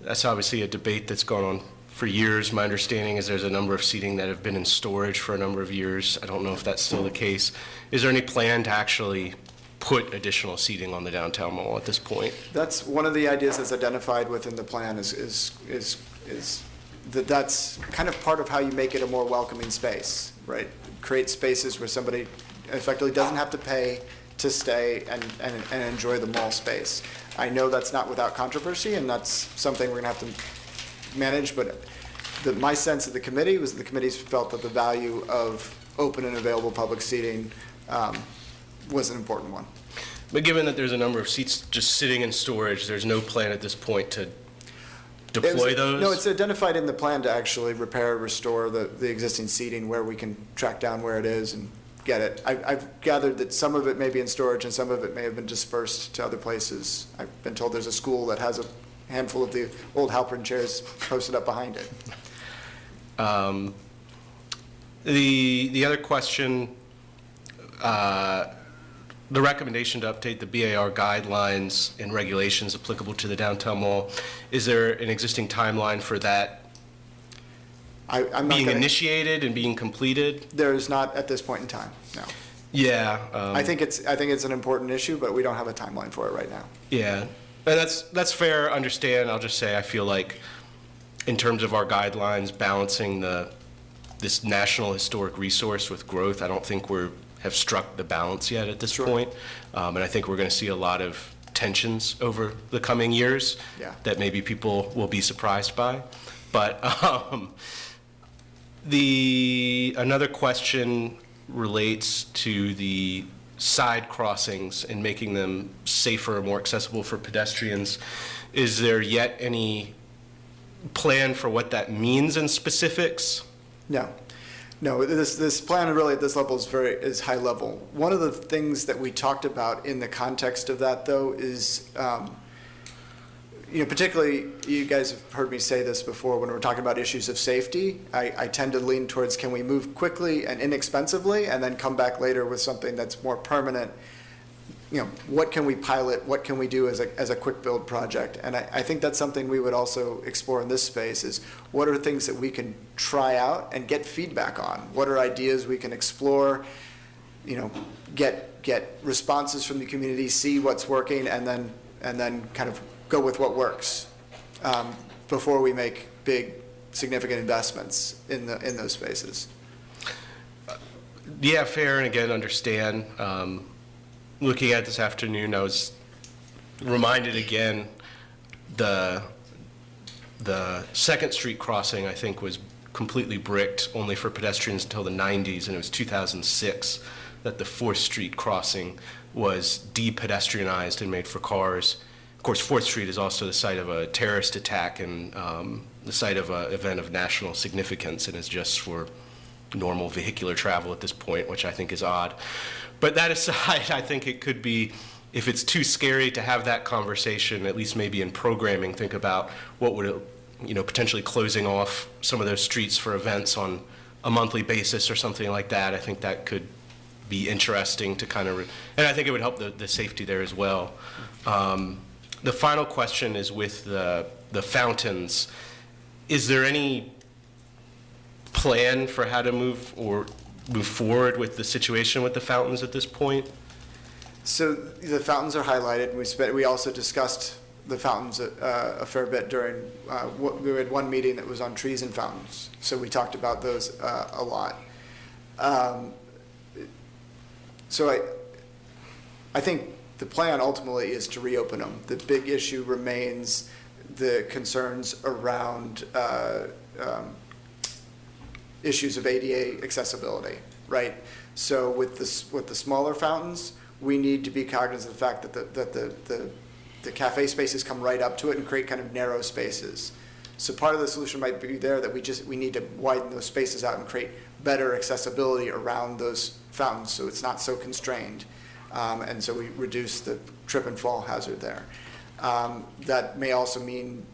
That's obviously a debate that's gone on for years. My understanding is there's a number of seating that have been in storage for a number of years. I don't know if that's still the case. Is there any plan to actually put additional seating on the downtown mall at this point? That's one of the ideas that's identified within the plan that's kind of part of how you make it a more welcoming space, right? Create spaces where somebody effectively doesn't have to pay to stay and enjoy the mall space. I know that's not without controversy, and that's something we're going to have to manage, but my sense of the committee was the committees felt that the value of open and available public seating was an important one. But given that there's a number of seats just sitting in storage, there's no plan at this point to deploy those? No, it's identified in the plan to actually repair, restore the existing seating where we can track down where it is and get it. I've gathered that some of it may be in storage and some of it may have been dispersed to other places. I've been told there's a school that has a handful of the old Halpern chairs posted up behind it. The other question, the recommendation to update the BAR guidelines and regulations applicable to the downtown mall, is there an existing timeline for that I'm not being gonna- initiated and being completed? There's not at this point in time, no. Yeah. I think it's an important issue, but we don't have a timeline for it right now. Yeah, and that's fair, understand. I'll just say I feel like in terms of our guidelines, balancing this national historic resource with growth, I don't think have struck the balance yet at this point. And I think we're going to see a lot of tensions over the coming years that maybe people will be surprised by. But another question relates to the side crossings and making them safer, more accessible for pedestrians. Is there yet any plan for what that means in specifics? No, this plan really at this level is high level. One of the things that we talked about in the context of that, though, is particularly, you guys have heard me say this before, when we're talking about issues of safety, I tend to lean towards, can we move quickly and inexpensively, and then come back later with something that's more permanent? What can we pilot? What can we do as a quick build project? And I think that's something we would also explore in this space, is what are things that we can try out and get feedback on? What are ideas we can explore, get responses from the community, see what's working, and then kind of go with what works before we make big, significant investments in those spaces. Yeah, fair, and again, understand. Looking at this afternoon, I was reminded again, the 2nd Street crossing, I think, was completely bricked only for pedestrians until the 90s, and it was 2006 that the 4th Street crossing was de-pedestrianized and made for cars. Of course, 4th Street is also the site of a terrorist attack and the site of an event of national significance, and is just for normal vehicular travel at this point, which I think is odd. But that aside, I think it could be, if it's too scary to have that conversation, at least maybe in programming, think about what would it, potentially closing off some of those streets for events on a monthly basis or something like that. I think that could be interesting to kind of, and I think it would help the safety there as well. The final question is with the fountains. Is there any plan for how to move forward with the situation with the fountains at this point? So the fountains are highlighted. We also discussed the fountains a fair bit during, we had one meeting that was on trees and fountains. So we talked about those a lot. So I think the plan ultimately is to reopen them. The big issue remains the concerns around issues of ADA accessibility, right? So with the smaller fountains, we need to be cognizant of the fact that the cafe spaces come right up to it and create kind of narrow spaces. So part of the solution might be there that we need to widen those spaces out and create better accessibility around those fountains so it's not so constrained. And so we reduce the trip and fall hazard there. That may also mean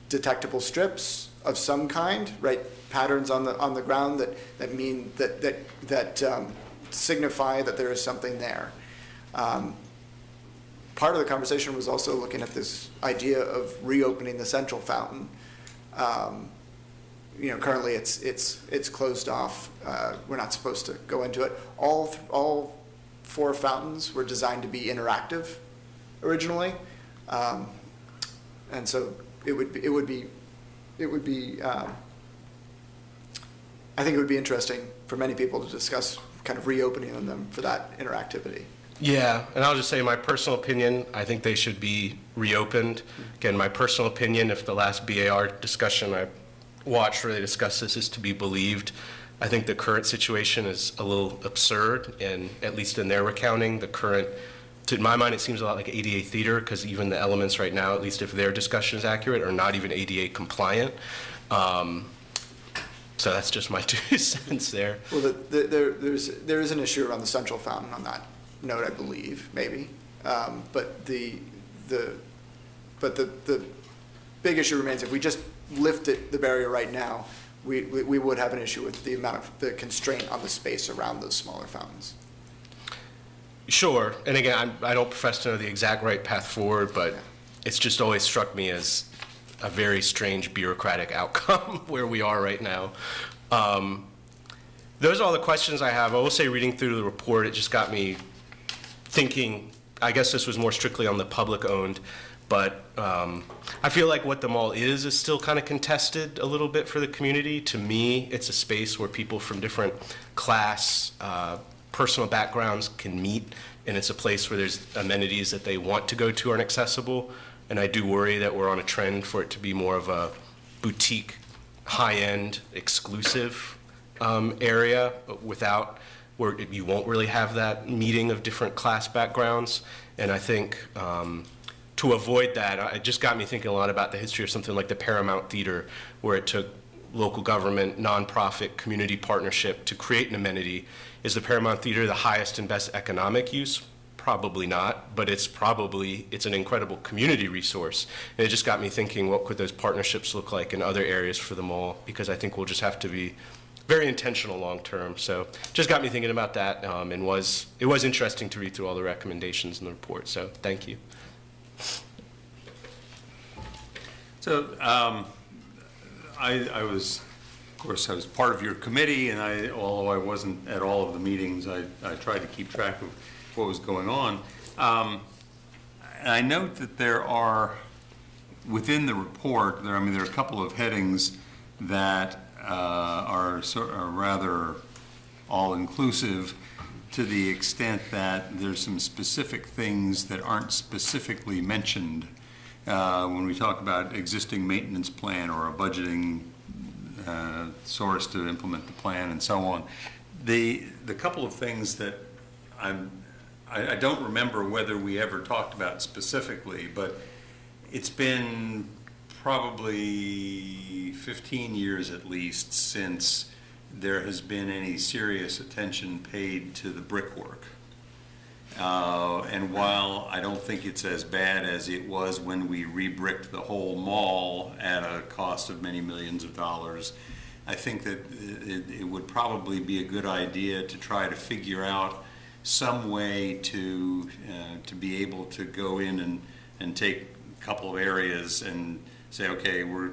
detectable strips of some kind, right? Patterns on the ground that mean that signify that there is something there. Part of the conversation was also looking at this idea of reopening the central fountain. Currently it's closed off. We're not supposed to go into it. All 4 fountains were designed to be interactive originally, and so it would be. I think it would be interesting for many people to discuss kind of reopening them for that interactivity. Yeah, and I'll just say my personal opinion, I think they should be reopened. Again, my personal opinion, if the last BAR discussion I watched where they discussed this is to be believed, I think the current situation is a little absurd, and at least in their recounting, to my mind, it seems a lot like ADA theater, because even the elements right now, at least if their discussion is accurate, are not even ADA compliant. So that's just my 2 cents there. Well, there is an issue around the central fountain on that note, I believe, maybe. But the big issue remains, if we just lifted the barrier right now, we would have an issue with the amount of the constraint on the space around those smaller fountains. Sure, and again, I don't profess to know the exact right path forward, but it's just always struck me as a very strange bureaucratic outcome where we are right now. Those are all the questions I have. I will say, reading through the report, it just got me thinking. I guess this was more strictly on the public-owned, but I feel like what the mall is still kind of contested a little bit for the community. To me, it's a space where people from different class, personal backgrounds can meet, and it's a place where there's amenities that they want to go to are inaccessible. And I do worry that we're on a trend for it to be more of a boutique, high-end, exclusive area, but where you won't really have that meeting of different class backgrounds. And I think to avoid that, it just got me thinking a lot about the history of something like the Paramount Theater, where it took local government, nonprofit, community partnership to create an amenity. Is the Paramount Theater the highest and best economic use? Probably not, but it's an incredible community resource. And it just got me thinking, what could those partnerships look like in other areas for the mall? Because I think we'll just have to be very intentional long-term. So just got me thinking about that, and it was interesting to read through all the recommendations in the report. So thank you. So I was, of course, I was part of your committee, and although I wasn't at all of the meetings, I tried to keep track of what was going on. And I note that there are, within the report, there are a couple of headings that are rather all-inclusive, to the extent that there's some specific things that aren't specifically mentioned when we talk about existing maintenance plan or a budgeting source to implement the plan and so on. The couple of things that I don't remember whether we ever talked about specifically, but it's been probably 15 years at least since there has been any serious attention paid to the brickwork. And while I don't think it's as bad as it was when we re-bricked the whole mall at a cost of many millions of dollars, I think that it would probably be a good idea to try to figure out some way to be able to go in and take a couple of areas and say, okay, we're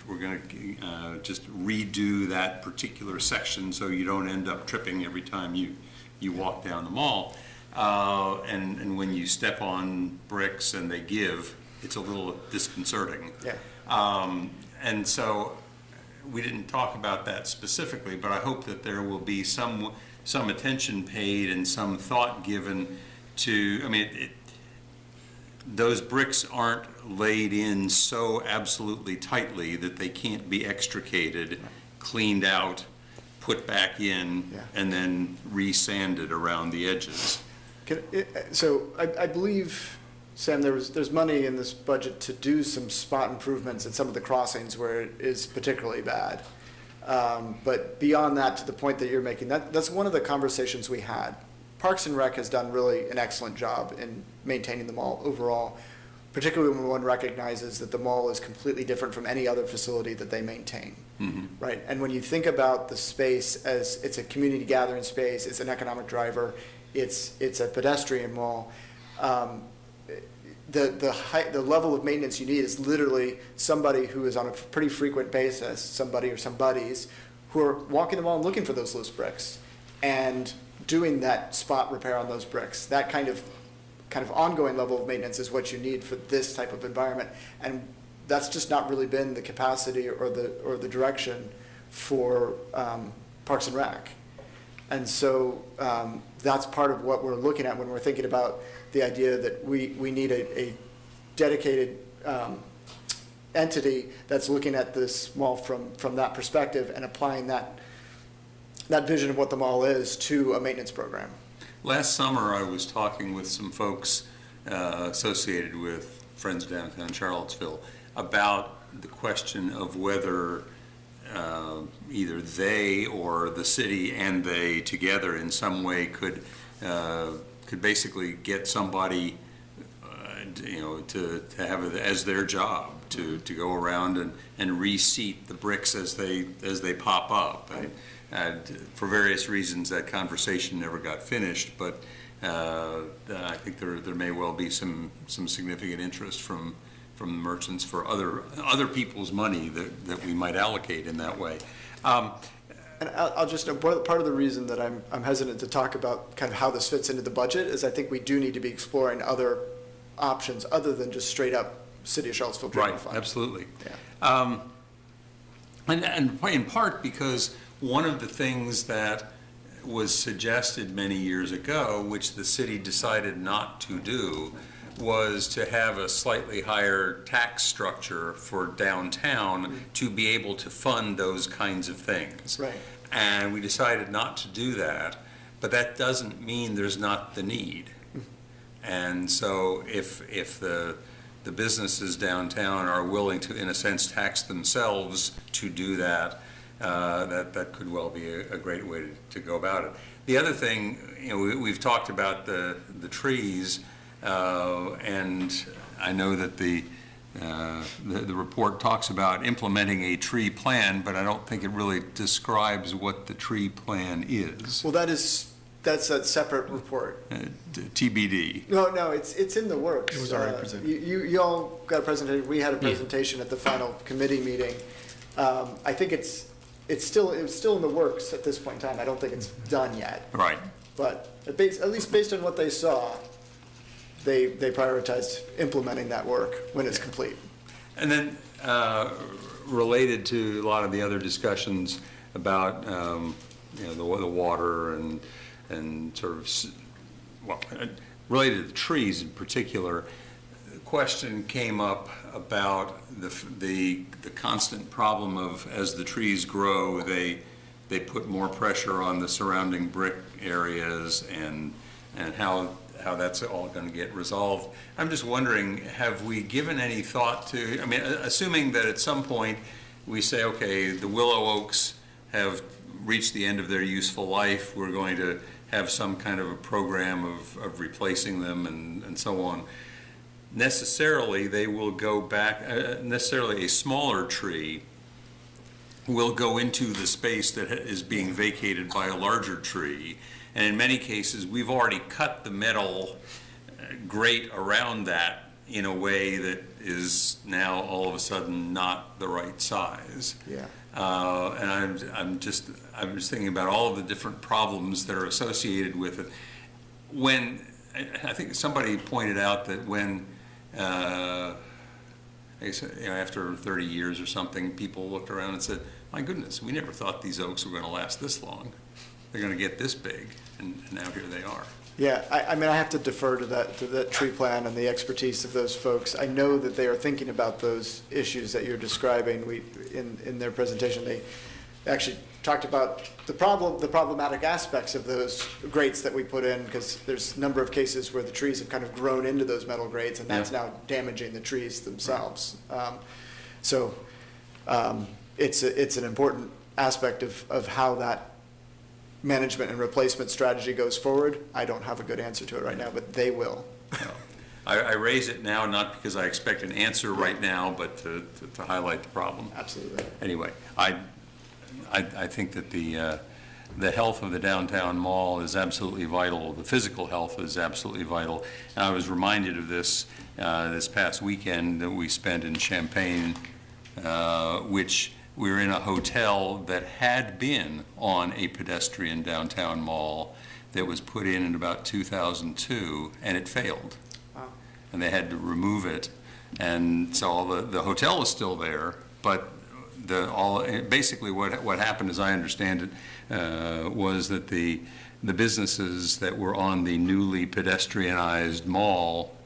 going to just redo that particular section so you don't end up tripping every time you walk down the mall. And when you step on bricks and they give, it's a little disconcerting. Yeah. And so we didn't talk about that specifically, but I hope that there will be some attention paid and some thought given to, those bricks aren't laid in so absolutely tightly that they can't be extricated, cleaned out, put back in, and then re-sanded around the edges. So I believe, Sam, there's money in this budget to do some spot improvements at some of the crossings where it is particularly bad. But beyond that, to the point that you're making, that's one of the conversations we had. Parks and Rec has done really an excellent job in maintaining the mall overall, particularly when one recognizes that the mall is completely different from any other facility that they maintain. Mm-hmm. Right? And when you think about the space as it's a community gathering space, it's an economic driver, it's a pedestrian mall, the level of maintenance you need is literally somebody who is on a pretty frequent basis, somebody or some buddies, who are walking the mall and looking for those loose bricks and doing that spot repair on those bricks. That kind of ongoing level of maintenance is what you need for this type of environment, and that's just not really been the capacity or the direction for Parks and Rec. And so that's part of what we're looking at when we're thinking about the idea that we need a dedicated entity that's looking at this mall from that perspective and applying that vision of what the mall is to a maintenance program. Last summer, I was talking with some folks associated with Friends Downtown Charlottesville about the question of whether either they or the city and they together in some way could basically get somebody to have it as their job to go around and reseat the bricks as they pop up. And for various reasons, that conversation never got finished, but I think there may well be some significant interest from the merchants for other people's money that we might allocate in that way. And I'll just note, part of the reason that I'm hesitant to talk about kind of how this fits into the budget is I think we do need to be exploring other options other than just straight up City of Charlottesville general fund. Right, absolutely. Yeah. And in part because one of the things that was suggested many years ago, which the city decided not to do, was to have a slightly higher tax structure for downtown to be able to fund those kinds of things. Right. And we decided not to do that, but that doesn't mean there's not the need. And so if the businesses downtown are willing to, in a sense, tax themselves to do that, that could well be a great way to go about it. The other thing, we've talked about the trees, and I know that the report talks about implementing a tree plan, but I don't think it really describes what the tree plan is. Well, that's a separate report. TBD. No, it's in the works. It was already presented. You all got a presentation, we had a presentation at the final committee meeting. I think it's still in the works at this point in time. I don't think it's done yet. Right. But at least based on what they saw, they prioritized implementing that work when it's complete. And then, related to a lot of the other discussions about, the water and sort of, related to the trees in particular, the question came up about the constant problem of, as the trees grow, they put more pressure on the surrounding brick areas, and how that's all going to get resolved. I'm just wondering, have we given any thought to, assuming that at some point we say, okay, the willow oaks have reached the end of their useful life, we're going to have some kind of a program of replacing them and so on. Necessarily, they will go back, necessarily a smaller tree will go into the space that is being vacated by a larger tree. And in many cases, we've already cut the metal grate around that in a way that is now all of a sudden not the right size. Yeah. And I'm just thinking about all of the different problems that are associated with it. When I think somebody pointed out that when after 30 years or something, people looked around and said, "My goodness, we never thought these oaks were going to last this long. They're going to get this big," and now here they are. Yeah, I have to defer to that tree plan and the expertise of those folks. I know that they are thinking about those issues that you're describing. In their presentation, they actually talked about the problematic aspects of those grates that we put in, because there's a number of cases where the trees have kind of grown into those metal grates, and that's now damaging the trees themselves. It's an important aspect of how that management and replacement strategy goes forward. I don't have a good answer to it right now, but they will. I raise it now not because I expect an answer right now, but to highlight the problem. Absolutely. Anyway, I think that the health of the downtown mall is absolutely vital. The physical health is absolutely vital. And I was reminded of this past weekend that we spent in Champaign, which we were in a hotel that had been on a pedestrian downtown mall that was put in about 2002, and it failed. Wow. And they had to remove it. And so the hotel is still there, but basically what happened, as I understand it, was that the businesses that were on the newly pedestrianized mall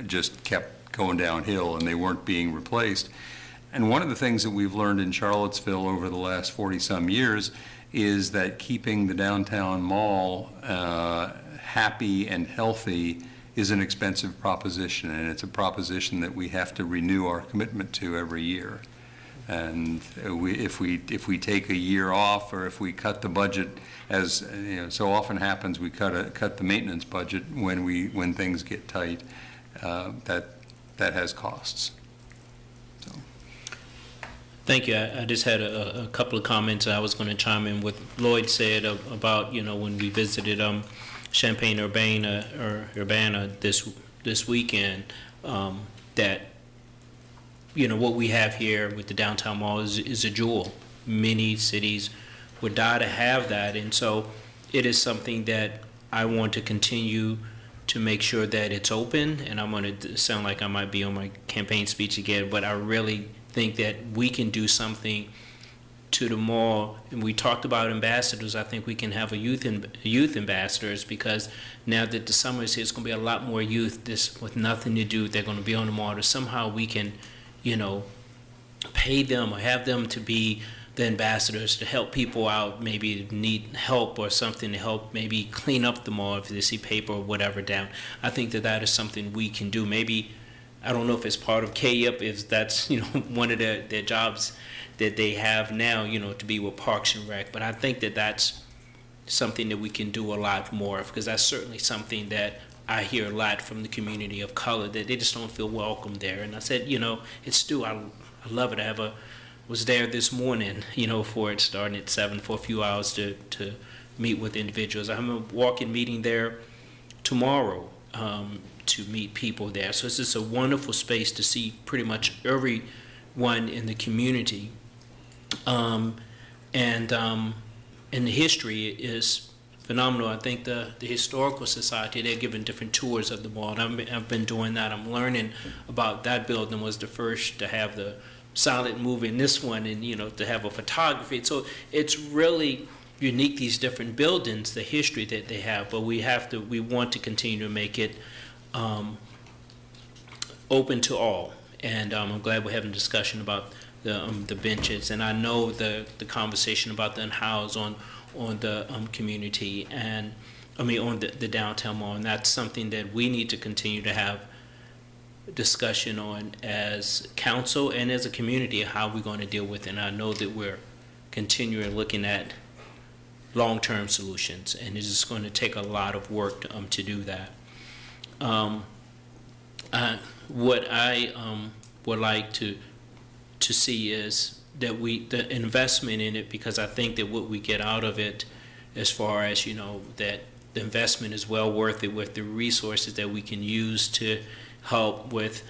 just kept going downhill, and they weren't being replaced. And one of the things that we've learned in Charlottesville over the last 40-some years is that keeping the downtown mall happy and healthy is an expensive proposition, and it's a proposition that we have to renew our commitment to every year. And if we take a year off, or if we cut the budget, as so often happens, we cut the maintenance budget when things get tight, that has costs. Thank you. I just had a couple of comments. I was going to chime in what Lloyd said about, when we visited Champaign-Urbana this weekend, that, what we have here with the downtown mall is a jewel. Many cities would die to have that. And so it is something that I want to continue to make sure that it's open. And I'm going to sound like I might be on my campaign speech again, but I really think that we can do something to the mall. And we talked about ambassadors. I think we can have youth ambassadors, because now that the summer is here, it's going to be a lot more youth with nothing to do. They're going to be on the mall. Or somehow we can, pay them or have them to be the ambassadors to help people out, maybe need help or something to help maybe clean up the mall if they see paper or whatever down. I think that is something we can do. Maybe I don't know if it's part of KYIP, if that's, one of their jobs that they have now, to be with Parks and Rec. But I think that that's something that we can do a lot more of, because that's certainly something that I hear a lot from the community of color, that they just don't feel welcome there. And I said, it's Stu, I love it. Was there this morning, for it starting at 7 for a few hours to meet with individuals. I'm a walk-in meeting there tomorrow to meet people there. So it's just a wonderful space to see pretty much everyone in the community. And the history is phenomenal. I think the Historical Society, they're giving different tours of the mall. And I've been doing that. I'm learning about that building was the first to have the silent movie, and this one, and to have a photography. So it's really unique, these different buildings, the history that they have. But we want to continue to make it open to all. And I'm glad we're having a discussion about the benches. And I know the conversation about the unhoused on the community, and on the downtown mall, and that's something that we need to continue to have discussion on as council and as a community, how we're going to deal with it. And I know that we're continuing looking at long-term solutions, and it's just going to take a lot of work to do that. What I would like to see is that the investment in it, because I think that what we get out of it, as far as that the investment is well worth it, with the resources that we can use to help with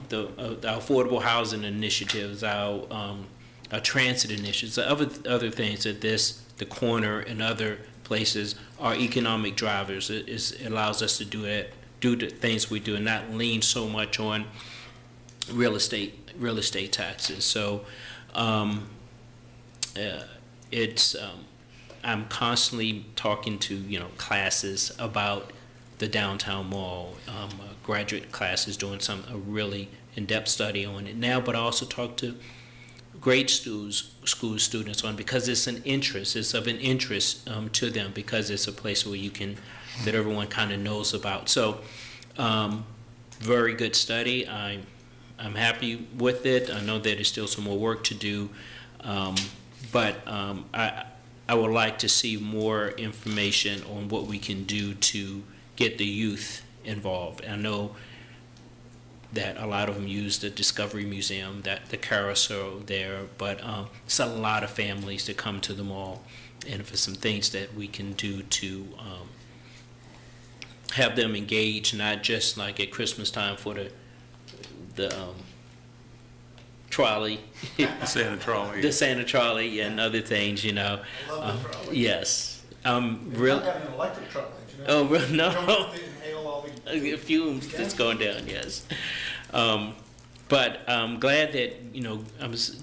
the affordable housing initiatives, our transit initiatives, other things that the corner and other places are economic drivers. It allows us to do the things we do and not lean so much on real estate taxes. So I'm constantly talking to classes about the downtown mall, graduate classes doing a really in-depth study on it now, but I also talk to grade school students on, because it's of an interest to them, because it's a place where that everyone kind of knows about. So very good study. I'm happy with it. I know that there's still some more work to do, but I would like to see more information on what we can do to get the youth involved. I know that a lot of them use the Discovery Museum, the carousel there, but it's a lot of families that come to the mall, and for some things that we can do to have them engage, not just like at Christmas time for the trolley, The Santa trolley. the Santa trolley, and other things. I love the trolley. Yes, It's real. not got an electric trolley, Oh, no. You don't have to inhale all the Fumes that's going down, yes. But I'm glad that,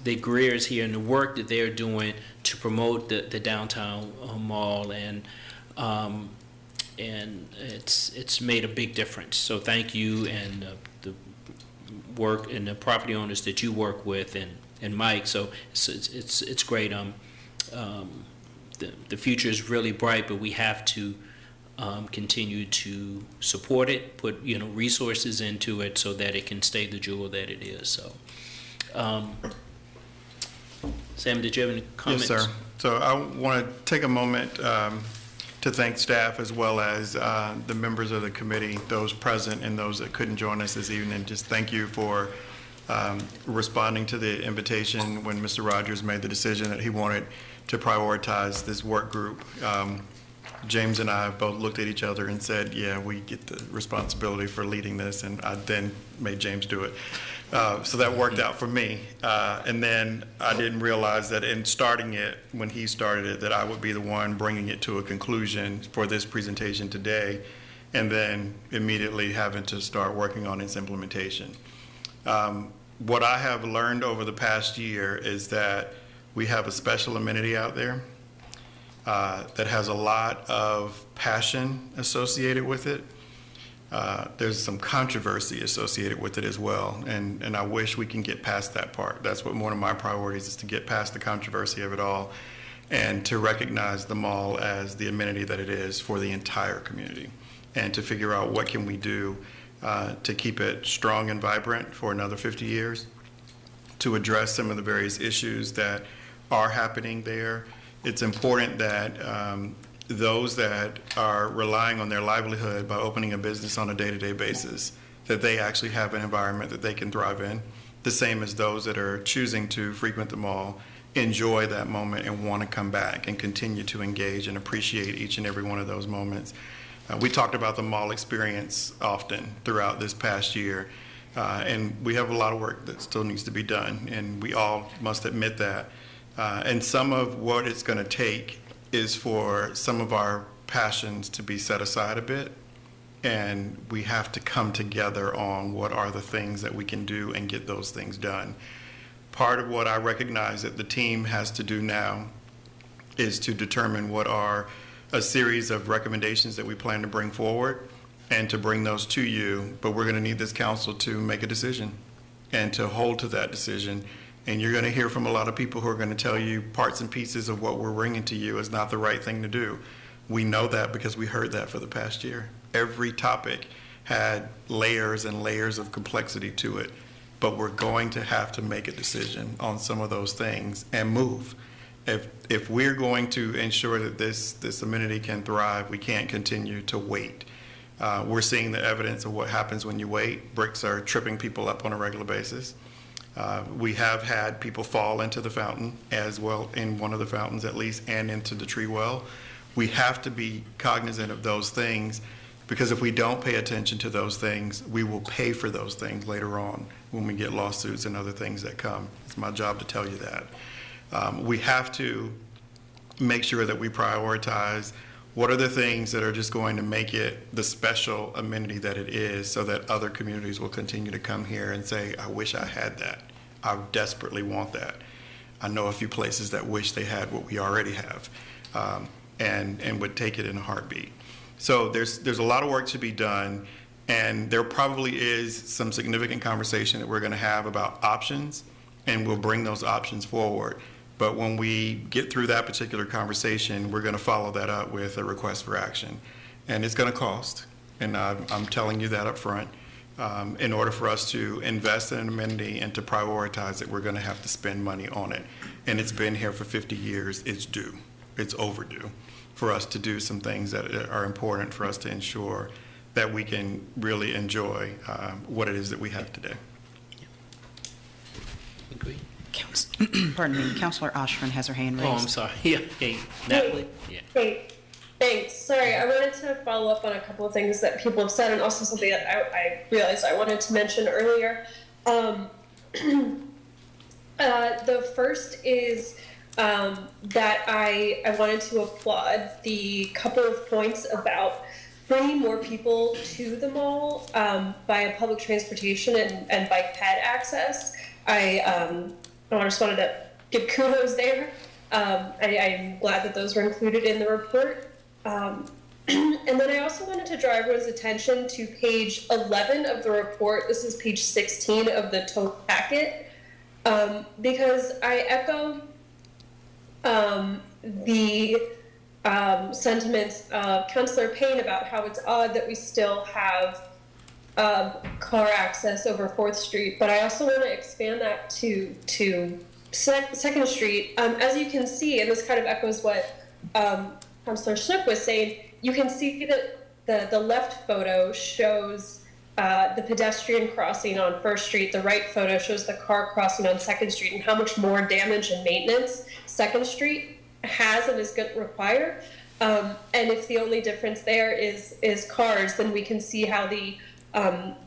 the Greer's here and the work that they're doing to promote the downtown mall, and it's made a big difference. So thank you, and the work and the property owners that you work with, and Mike. So it's great. The future is really bright, but we have to continue to support it, put resources into it, so that it can stay the jewel that it is. So, Sam, did you have any comments? Yes, sir. So I want to take a moment to thank staff, as well as the members of the committee, those present and those that couldn't join us this evening. Just thank you for responding to the invitation when Mr. Rogers made the decision that he wanted to prioritize this work group. James and I both looked at each other and said, yeah, we get the responsibility for leading this, and I then made James do it. So that worked out for me. And then I didn't realize that in starting it, when he started it, that I would be the one bringing it to a conclusion for this presentation today, and then immediately having to start working on its implementation. What I have learned over the past year is that we have a special amenity out there that has a lot of passion associated with it. There's some controversy associated with it as well, and I wish we can get past that part. That's what one of my priorities is, to get past the controversy of it all, and to recognize the mall as the amenity that it is for the entire community, and to figure out what can we do to keep it strong and vibrant for another 50 years, to address some of the various issues that are happening there. It's important that those that are relying on their livelihood by opening a business on a day-to-day basis, that they actually have an environment that they can thrive in, the same as those that are choosing to frequent the mall enjoy that moment and want to come back and continue to engage and appreciate each and every one of those moments. We talked about the mall experience often throughout this past year, and we have a lot of work that still needs to be done, and we all must admit that. And some of what it's going to take is for some of our passions to be set aside a bit, and we have to come together on what are the things that we can do and get those things done. Part of what I recognize that the team has to do now is to determine what are a series of recommendations that we plan to bring forward and to bring those to you, but we're going to need this council to make a decision and to hold to that decision. And you're going to hear from a lot of people who are going to tell you parts and pieces of what we're bringing to you is not the right thing to do. We know that because we heard that for the past year. Every topic had layers and layers of complexity to it, but we're going to have to make a decision on some of those things and move. If we're going to ensure that this amenity can thrive, we can't continue to wait. We're seeing the evidence of what happens when you wait. Bricks are tripping people up on a regular basis. We have had people fall into the fountain as well, in one of the fountains at least, and into the tree well. We have to be cognizant of those things, because if we don't pay attention to those things, we will pay for those things later on when we get lawsuits and other things that come. It's my job to tell you that. We have to make sure that we prioritize what are the things that are just going to make it the special amenity that it is, so that other communities will continue to come here and say, I wish I had that. I desperately want that. I know a few places that wish they had what we already have, and would take it in a heartbeat. So there's a lot of work to be done, and there probably is some significant conversation that we're going to have about options, and we'll bring those options forward. But when we get through that particular conversation, we're going to follow that up with a request for action. And it's going to cost, and I'm telling you that up front. In order for us to invest in an amenity and to prioritize it, we're going to have to spend money on it. And it's been here for 50 years. It's due. It's overdue for us to do some things that are important for us to ensure that we can really enjoy what it is that we have today. Agree. Pardon me, Councilor Oshrin has her hand raised. Oh, I'm sorry. Yeah, hey, Natalie. Yeah. Great. Thanks. Sorry, I wanted to follow up on a couple of things that people have said, and also something that I realized I wanted to mention earlier. The first is that I wanted to applaud the couple of points about bringing more people to the mall via public transportation and bike ped access. I just wanted to give kudos there. I'm glad that those were included in the report. And then I also wanted to draw everyone's attention to page 11 of the report. This is page 16 of the total packet, because I echo the sentiments of Councilor Payne about how it's odd that we still have car access over 4th Street, but I also want to expand that to 2nd Street. As you can see, and this kind of echoes what Councilor Schnook was saying, you can see that the left photo shows the pedestrian crossing on 1st Street, the right photo shows the car crossing on 2nd Street, and how much more damage and maintenance 2nd Street has and is going to require. And if the only difference there is cars, then we can see how the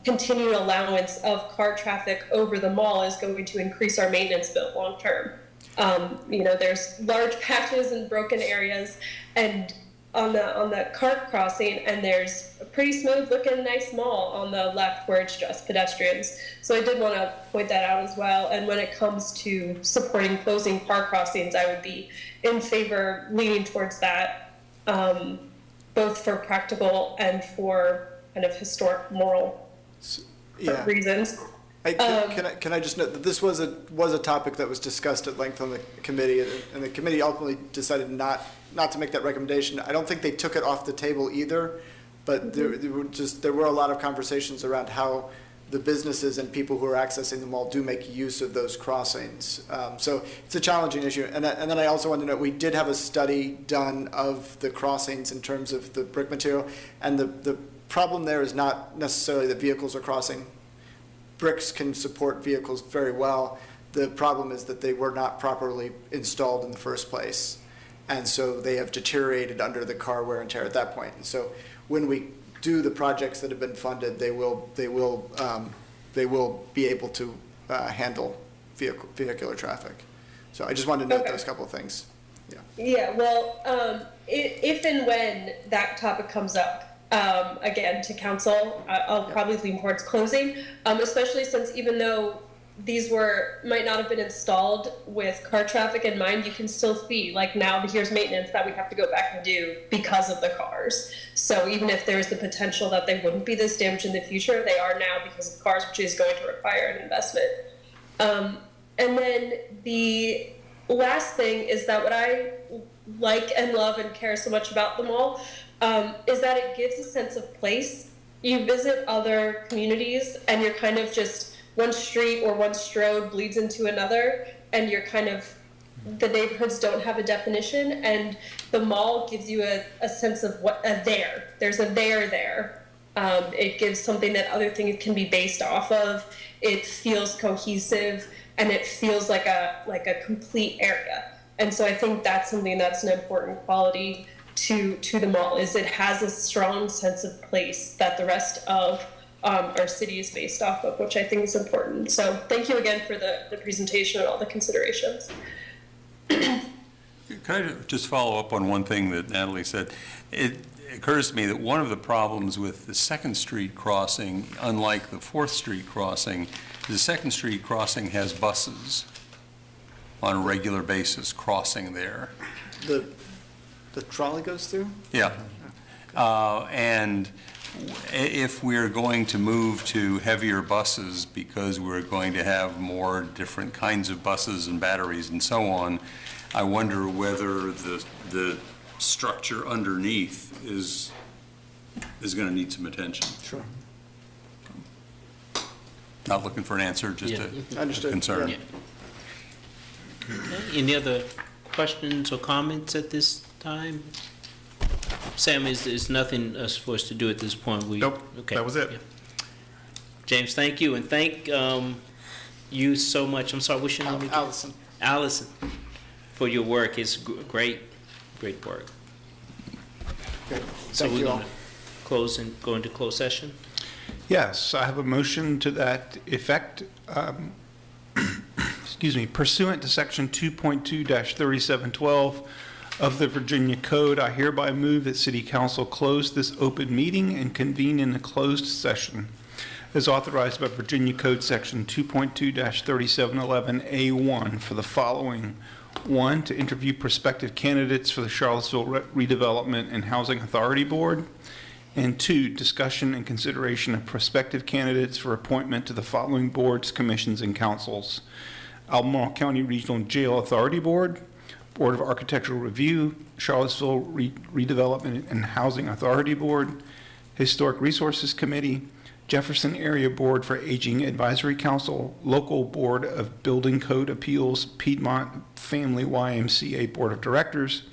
continued allowance of car traffic over the mall is going to increase our maintenance bill long term. There's large patches and broken areas, and on the cart crossing, and there's a pretty smooth looking nice mall on the left where it's just pedestrians. So I did want to point that out as well. And when it comes to supporting closing car crossings, I would be in favor, leaning towards that, both for practical and for kind of historic, moral reasons. Can I just note that this was a topic that was discussed at length on the committee, and the committee ultimately decided not to make that recommendation. I don't think they took it off the table either, But there were a lot of conversations around how the businesses and people who are accessing the mall do make use of those crossings. So it's a challenging issue. And then I also want to note, we did have a study done of the crossings in terms of the brick material. And the problem there is not necessarily that vehicles are crossing. Bricks can support vehicles very well. The problem is that they were not properly installed in the first place. And so they have deteriorated under the car wear and tear at that point. And so when we do the projects that have been funded, they will be able to handle vehicular traffic. So I just wanted to note those couple of things. Yeah. Yeah, well, if and when that topic comes up, again, to council, I'll probably lean towards closing, especially since even though these might not have been installed with car traffic in mind, you can still see, like now here's maintenance that we have to go back and do because of the cars. So even if there's the potential that they wouldn't be this damaged in the future, they are now because of cars, which is going to require an investment. And then the last thing is that what I like and love and care so much about the mall is that it gives a sense of place. You visit other communities and you're kind of just one street or one stroad bleeds into another, and you're kind of, the neighborhoods don't have a definition, and the mall gives you a sense of there's a there. It gives something that other things can be based off of. It feels cohesive, and it feels like a complete area. And so I think that's something that's an important quality to the mall, is it has a strong sense of place that the rest of our city is based off of, which I think is important. So thank you again for the presentation and all the considerations. Can I just follow up on one thing that Natalie said? It occurs to me that one of the problems with the 2nd Street crossing, unlike the 4th Street crossing, the 2nd Street crossing has buses on a regular basis crossing there. The trolley goes through? Yeah. And if we're going to move to heavier buses because we're going to have more different kinds of buses and batteries and so on, I wonder whether the structure underneath is going to need some attention. Sure. Not looking for an answer, just a concern. Yeah. Okay. Any other questions or comments at this time? Sam, is nothing for us to do at this point? Nope, okay. that was it. Yeah. James, thank you, and thank you so much. I'm sorry, what's your name again? Allison. Allison, for your work. It's great work. Okay. So Thank we're you all. going to close and go into closed session? Yes, I have a motion to that effect. Excuse me, pursuant to Section 2.2-3712 of the Virginia Code, I hereby move that City Council close this open meeting and convene in a closed session as authorized by Virginia Code Section 2.2-3711A1 for the following. 1, to interview prospective candidates for the Charlottesville Redevelopment and Housing Authority Board. And 2, discussion and consideration of prospective candidates for appointment to the following boards, commissions, and councils: Albemarle County Regional Jail Authority Board, Board of Architectural Review, Charlottesville Redevelopment and Housing Authority Board, Historic Resources Committee, Jefferson Area Board for Aging Advisory Council, Local Board of Building Code Appeals, Piedmont Family YMCA Board of Directors,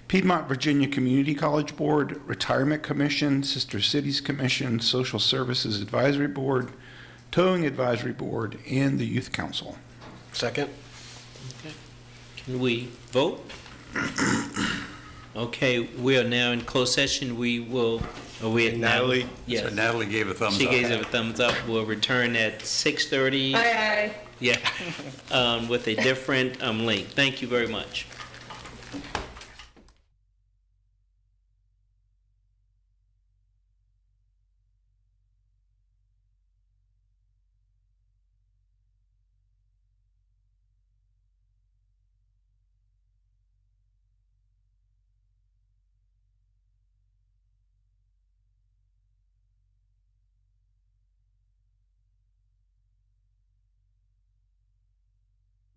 Piedmont Virginia Community College Board, Retirement Commission, Sister Cities Commission, Social Services Advisory Board, Towing Advisory Board, and the Youth Council. Second? Okay. Can we vote? Okay, we are now in closed session. We will, are we at Natalie? Yes. So Natalie gave a thumbs up. She gave it a thumbs up. We'll return at 6:30. Aye. Yeah, with a different link. Thank you very much.